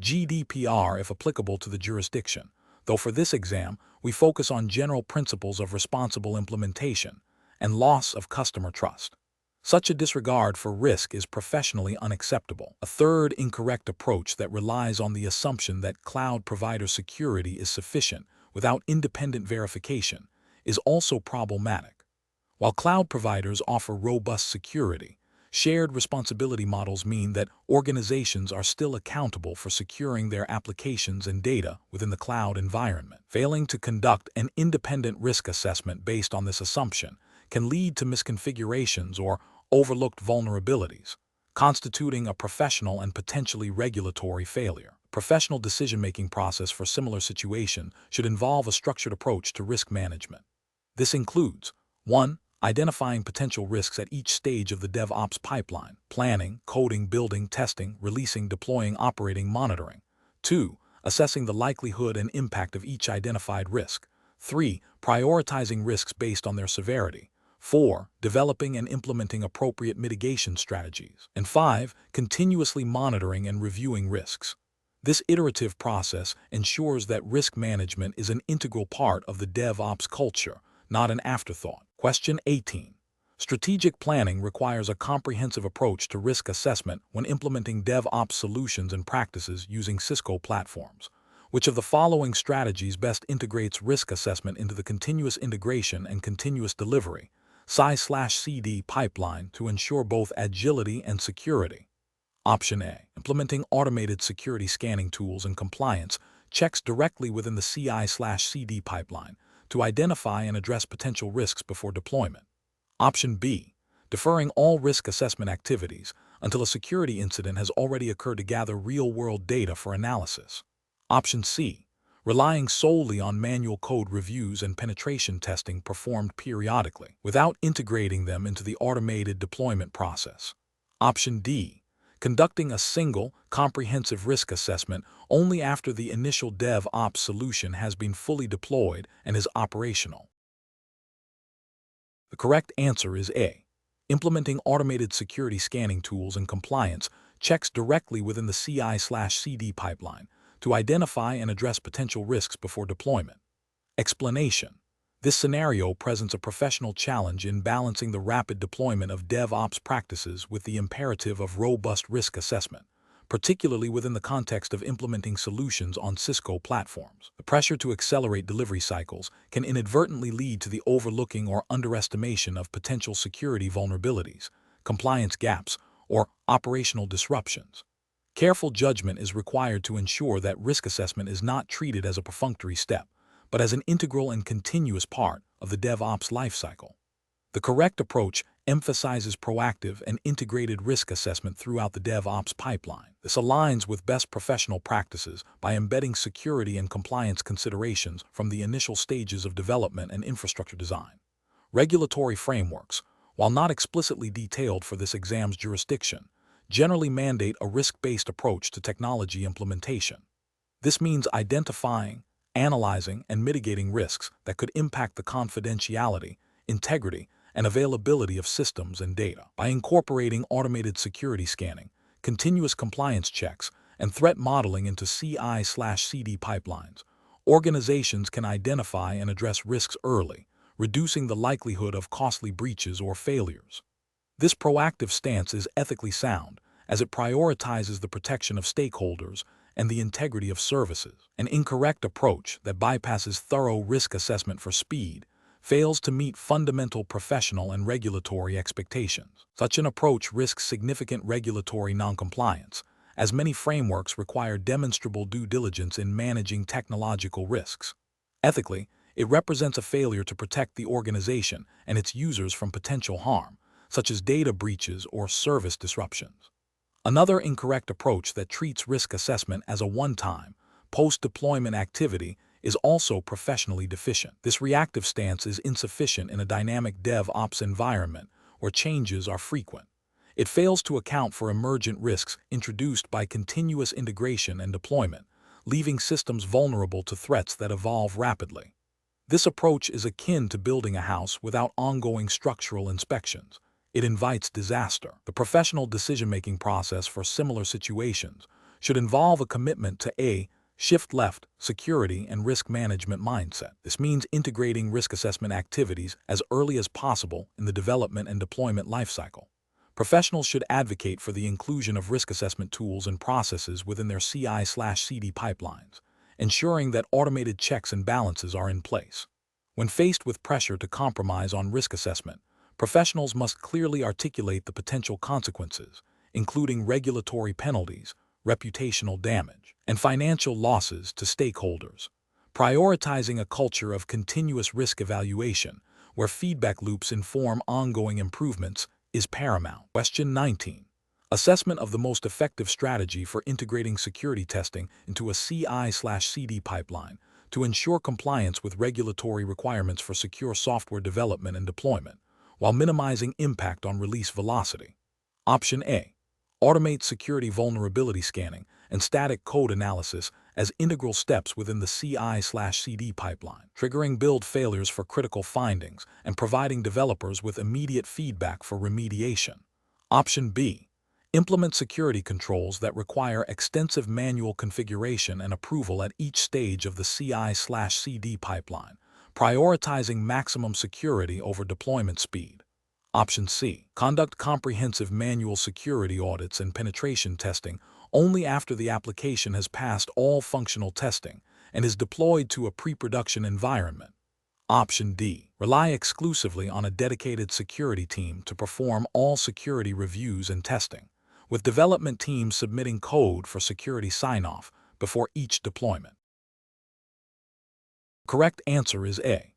GDPR if applicable to the jurisdiction, though for this exam, we focus on general principles of responsible implementation and loss of customer trust. Such a disregard for risk is professionally unacceptable. A third incorrect approach that relies on the assumption that cloud provider security is sufficient without independent verification is also problematic. While cloud providers offer robust security, shared responsibility models mean that organizations are still accountable for securing their applications and data within the cloud environment. Failing to conduct an independent risk assessment based on this assumption can lead to misconfigurations or overlooked vulnerabilities, constituting a professional and potentially regulatory failure. Professional decision-making process for similar situation should involve a structured approach to risk management. This includes 1. Identifying potential risks at each stage of the DevOps pipeline: planning, coding, building, testing, releasing, deploying, operating, monitoring. 2. Assessing the likelihood and impact of each identified risk. 3. Prioritizing risks based on their severity. 4. Developing and implementing appropriate mitigation strategies. And 5. Continuously monitoring and reviewing risks. This iterative process ensures that risk management is an integral part of the DevOps culture, not an afterthought. Question 18. Strategic planning requires a comprehensive approach to risk assessment when implementing DevOps solutions and practices using Cisco platforms. Which of the following strategies best integrates risk assessment into the continuous integration and continuous delivery (CI/CD) pipeline to ensure both agility and security? Option A. Implementing automated security scanning tools and compliance checks directly within the CI/CD pipeline to identify and address potential risks before deployment. Option B. Deferring all risk assessment activities until a security incident has already occurred to gather real-world data for analysis. Option C. Relying solely on manual code reviews and penetration testing performed periodically, without integrating them into the automated deployment process. Option D. Conducting a single, comprehensive risk assessment only after the initial DevOps solution has been fully deployed and is operational. The correct answer is A. Implementing automated security scanning tools and compliance checks directly within the CI/CD pipeline to identify and address potential risks before deployment. Explanation. This scenario presents a professional challenge in balancing the rapid deployment of DevOps practices with the imperative of robust risk assessment, particularly within the context of implementing solutions on Cisco platforms. The pressure to accelerate delivery cycles can inadvertently lead to the overlooking or underestimation of potential security vulnerabilities, compliance gaps, or operational disruptions. Careful judgment is required to ensure that risk assessment is not treated as a perfunctory step, but as an integral and continuous part of the DevOps lifecycle. The correct approach emphasizes proactive and integrated risk assessment throughout the DevOps pipeline. This aligns with best professional practices by embedding security and compliance considerations from the initial stages of development and infrastructure design. Regulatory frameworks, while not explicitly detailed for this exam's jurisdiction, generally mandate a risk-based approach to technology implementation. This means identifying, analyzing, and mitigating risks that could impact the confidentiality, integrity, and availability of systems and data. By incorporating automated security scanning, continuous compliance checks, and threat modeling into CI/CD pipelines, organizations can identify and address risks early, reducing the likelihood of costly breaches or failures. This proactive stance is ethically sound, as it prioritizes the protection of stakeholders and the integrity of services. An incorrect approach that bypasses thorough risk assessment for speed fails to meet fundamental professional and regulatory expectations. Such an approach risks significant regulatory noncompliance, as many frameworks require demonstrable due diligence in managing technological risks. Ethically, it represents a failure to protect the organization and its users from potential harm, such as data breaches or service disruptions. Another incorrect approach that treats risk assessment as a one-time, post-deployment activity is also professionally deficient. This reactive stance is insufficient in a dynamic DevOps environment where changes are frequent. It fails to account for emergent risks introduced by continuous integration and deployment, leaving systems vulnerable to threats that evolve rapidly. This approach is akin to building a house without ongoing structural inspections. It invites disaster. The professional decision-making process for similar situations should involve a commitment to a shift-left security and risk management mindset. This means integrating risk assessment activities as early as possible in the development and deployment lifecycle. Professionals should advocate for the inclusion of risk assessment tools and processes within their CI/CD pipelines, ensuring that automated checks and balances are in place. When faced with pressure to compromise on risk assessment, professionals must clearly articulate the potential consequences, including regulatory penalties, reputational damage, and financial losses to stakeholders. Prioritizing a culture of continuous risk evaluation, where feedback loops inform ongoing improvements, is paramount. Question 19. Assessment of the most effective strategy for integrating security testing into a CI/CD pipeline to ensure compliance with regulatory requirements for secure software development and deployment, while minimizing impact on release velocity. Option A. Automate security vulnerability scanning and static code analysis as integral steps within the CI/CD pipeline, triggering build failures for critical findings and providing developers with immediate feedback for remediation. Option B. Implement security controls that require extensive manual configuration and approval at each stage of the CI/CD pipeline, prioritizing maximum security over deployment speed. Option C. Conduct comprehensive manual security audits and penetration testing only after the application has passed all functional testing and is deployed to a pre-production environment. Option D. Rely exclusively on a dedicated security team to perform all security reviews and testing, with development teams submitting code for security sign-off before each deployment. Correct answer is A.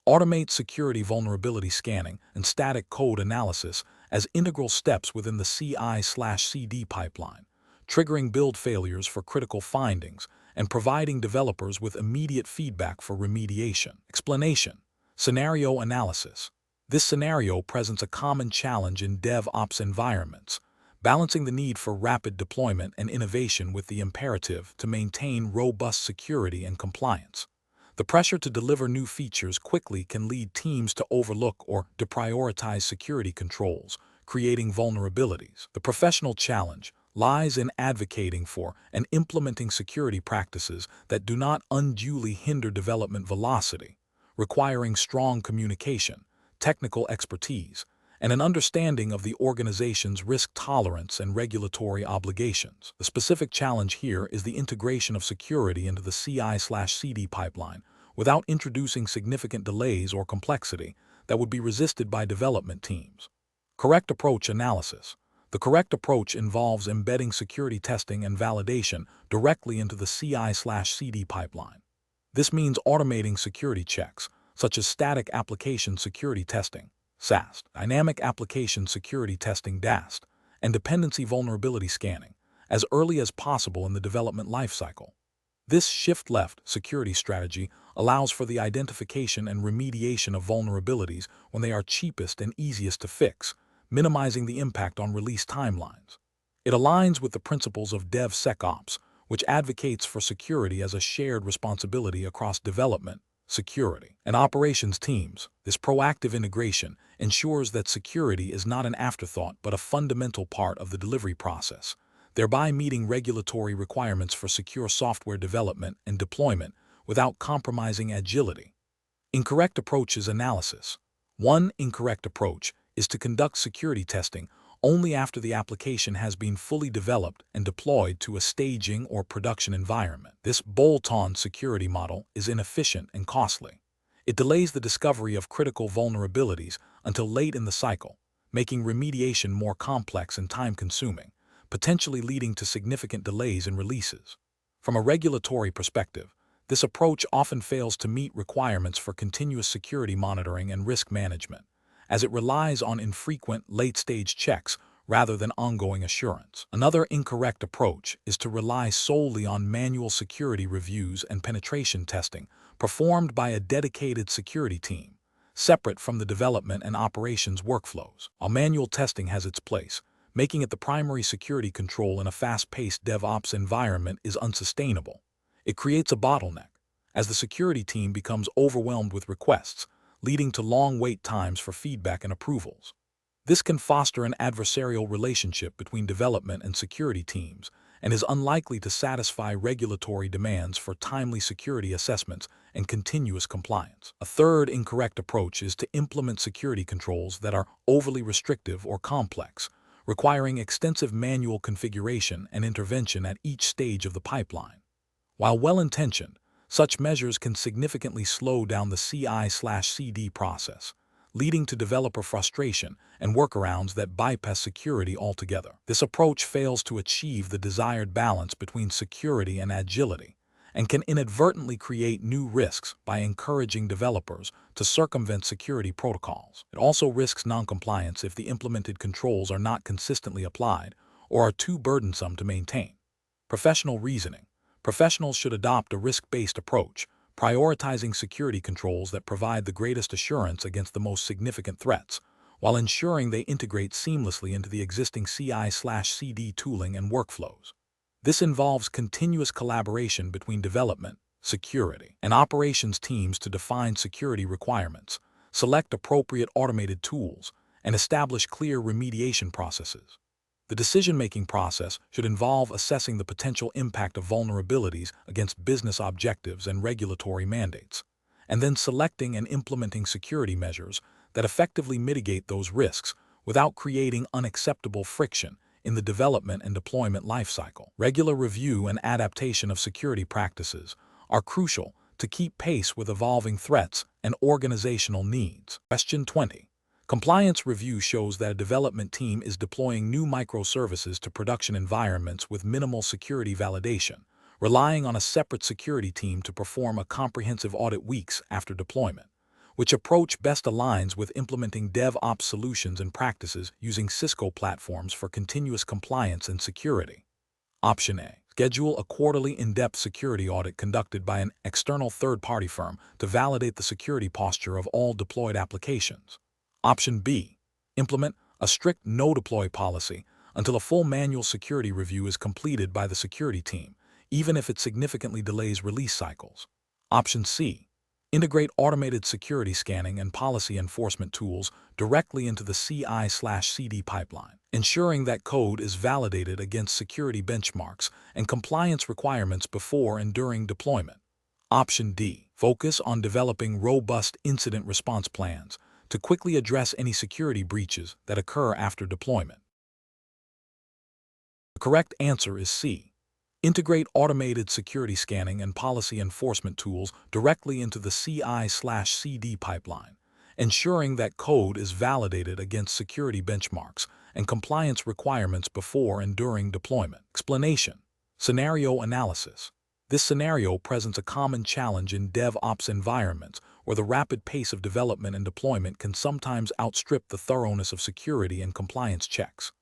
Automate security vulnerability scanning and static code analysis as integral steps within the CI/CD pipeline, triggering build failures for critical findings and providing developers with immediate feedback for remediation. Explanation. Scenario analysis. This scenario presents a common challenge in DevOps environments, balancing the need for rapid deployment and innovation with the imperative to maintain robust security and compliance. The pressure to deliver new features quickly can lead teams to overlook or deprioritize security controls, creating vulnerabilities. The professional challenge lies in advocating for and implementing security practices that do not unduly hinder development velocity, requiring strong communication, technical expertise, and an understanding of the organization's risk tolerance and regulatory obligations. The specific challenge here is the integration of security into the CI/CD pipeline without introducing significant delays or complexity that would be resisted by development teams. Correct approach analysis. The correct approach involves embedding security testing and validation directly into the CI/CD pipeline. This means automating security checks, such as static application security testing, SAST, dynamic application security testing, DAST, and dependency vulnerability scanning, as early as possible in the development lifecycle. This shift-left security strategy allows for the identification and remediation of vulnerabilities when they are cheapest and easiest to fix, minimizing the impact on release timelines. It aligns with the principles of DevSecOps, which advocates for security as a shared responsibility across development, security, and operations teams. This proactive integration ensures that security is not an afterthought but a fundamental part of the delivery process, thereby meeting regulatory requirements for secure software development and deployment without compromising agility. Incorrect approaches analysis. One incorrect approach is to conduct security testing only after the application has been fully developed and deployed to a staging or production environment. This bolt-on security model is inefficient and costly. It delays the discovery of critical vulnerabilities until late in the cycle, making remediation more complex and time-consuming, potentially leading to significant delays in releases. From a regulatory perspective, this approach often fails to meet requirements for continuous security monitoring and risk management, as it relies on infrequent late-stage checks rather than ongoing assurance. Another incorrect approach is to rely solely on manual security reviews and penetration testing performed by a dedicated security team, separate from the development and operations workflows. While manual testing has its place, making it the primary security control in a fast-paced DevOps environment is unsustainable. It creates a bottleneck, as the security team becomes overwhelmed with requests, leading to long wait times for feedback and approvals. This can foster an adversarial relationship between development and security teams and is unlikely to satisfy regulatory demands for timely security assessments and continuous compliance. A third incorrect approach is to implement security controls that are overly restrictive or complex, requiring extensive manual configuration and intervention at each stage of the pipeline. While well-intentioned, such measures can significantly slow down the CI/CD process, leading to developer frustration and workarounds that bypass security altogether. This approach fails to achieve the desired balance between security and agility, and can inadvertently create new risks by encouraging developers to circumvent security protocols. It also risks noncompliance if the implemented controls are not consistently applied or are too burdensome to maintain. Professional reasoning. Professionals should adopt a risk-based approach, prioritizing security controls that provide the greatest assurance against the most significant threats, while ensuring they integrate seamlessly into the existing CI/CD tooling and workflows. This involves continuous collaboration between development, security, and operations teams to define security requirements, select appropriate automated tools, and establish clear remediation processes. The decision-making process should involve assessing the potential impact of vulnerabilities against business objectives and regulatory mandates, and then selecting and implementing security measures that effectively mitigate those risks without creating unacceptable friction in the development and deployment lifecycle. Regular review and adaptation of security practices are crucial to keep pace with evolving threats and organizational needs. Question 20. Compliance review shows that a development team is deploying new microservices to production environments with minimal security validation, relying on a separate security team to perform a comprehensive audit weeks after deployment. Which approach best aligns with implementing DevOps solutions and practices using Cisco platforms for continuous compliance and security? Option A. Schedule a quarterly in-depth security audit conducted by an external third-party firm to validate the security posture of all deployed applications. Option B. Implement a strict no-deploy policy until a full manual security review is completed by the security team, even if it significantly delays release cycles. Option C. Integrate automated security scanning and policy enforcement tools directly into the CI/CD pipeline, ensuring that code is validated against security benchmarks and compliance requirements before and during deployment. Option D. Focus on developing robust incident response plans to quickly address any security breaches that occur after deployment. The correct answer is C. Integrate automated security scanning and policy enforcement tools directly into the CI/CD pipeline, ensuring that code is validated against security benchmarks and compliance requirements before and during deployment. Explanation. Scenario analysis. This scenario presents a common challenge in DevOps environments where the rapid pace of development and deployment can sometimes outstrip the thoroughness of security and compliance checks.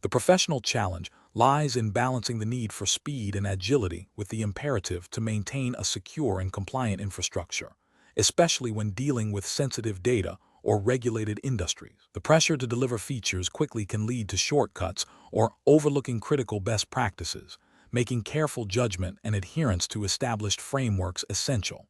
The professional challenge lies in balancing the need for speed and agility with the imperative to maintain a secure and compliant infrastructure, especially when dealing with sensitive data or regulated industries. The pressure to deliver features quickly can lead to shortcuts or overlooking critical best practices, making careful judgment and adherence to established frameworks essential.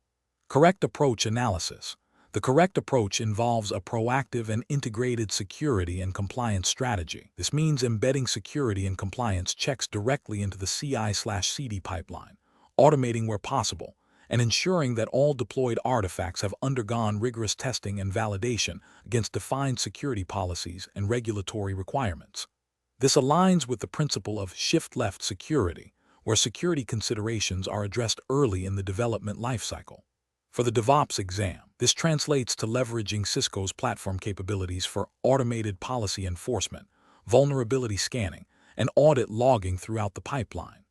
Correct approach analysis. The correct approach involves a proactive and integrated security and compliance strategy. This means embedding security and compliance checks directly into the CI/CD pipeline, automating where possible, and ensuring that all deployed artifacts have undergone rigorous testing and validation against defined security policies and regulatory requirements. This aligns with the principle of shift-left security, where security considerations are addressed early in the development lifecycle. For the DevOps exam, this translates to leveraging Cisco's platform capabilities for automated policy enforcement, vulnerability scanning, and audit logging throughout the pipeline.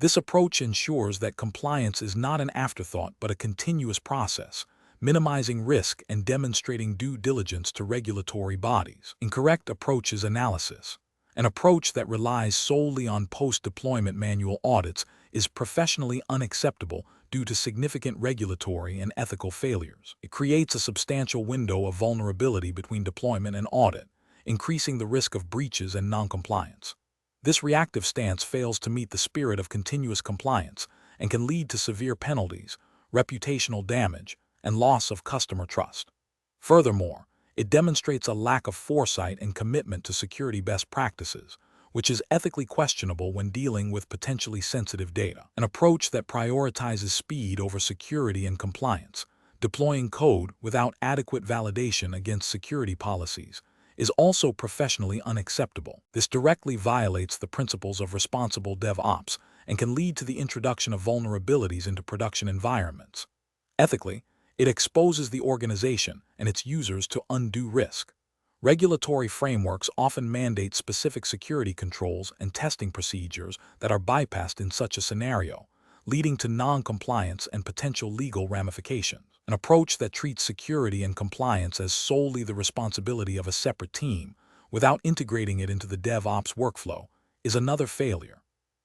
This approach ensures that compliance is not an afterthought but a continuous process, minimizing risk and demonstrating due diligence to regulatory bodies. Incorrect approaches analysis. An approach that relies solely on post-deployment manual audits is professionally unacceptable due to significant regulatory and ethical failures. It creates a substantial window of vulnerability between deployment and audit, increasing the risk of breaches and noncompliance. This reactive stance fails to meet the spirit of continuous compliance and can lead to severe penalties, reputational damage, and loss of customer trust. Furthermore, it demonstrates a lack of foresight and commitment to security best practices, which is ethically questionable when dealing with potentially sensitive data. An approach that prioritizes speed over security and compliance, deploying code without adequate validation against security policies, is also professionally unacceptable. This directly violates the principles of responsible DevOps and can lead to the introduction of vulnerabilities into production environments. Ethically, it exposes the organization and its users to undue risk. Regulatory frameworks often mandate specific security controls and testing procedures that are bypassed in such a scenario, leading to non-compliance and potential legal ramifications. An approach that treats security and compliance as solely the responsibility of a separate team, without integrating it into the DevOps workflow, is another failure.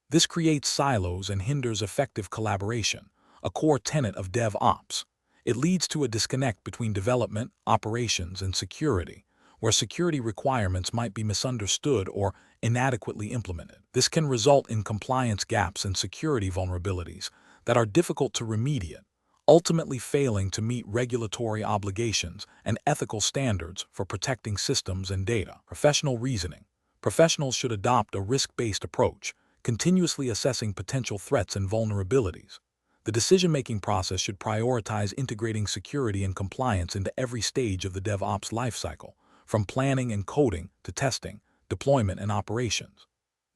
This creates silos and hinders effective collaboration, a core tenet of DevOps. It leads to a disconnect between development, operations, and security, where security requirements might be misunderstood or inadequately implemented. This can result in compliance gaps and security vulnerabilities that are difficult to remediate, ultimately failing to meet regulatory obligations and ethical standards for protecting systems and data. Professional reasoning. Professionals should adopt a risk-based approach, continuously assessing potential threats and vulnerabilities. The decision-making process should prioritize integrating security and compliance into every stage of the DevOps lifecycle, from planning and coding to testing, deployment, and operations.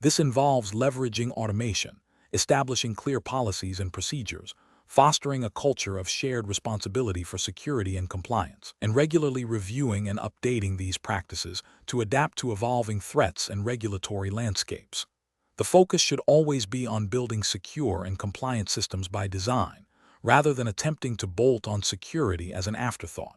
This involves leveraging automation, establishing clear policies and procedures, fostering a culture of shared responsibility for security and compliance, and regularly reviewing and updating these practices to adapt to evolving threats and regulatory landscapes. The focus should always be on building secure and compliant systems by design, rather than attempting to bolt on security as an afterthought.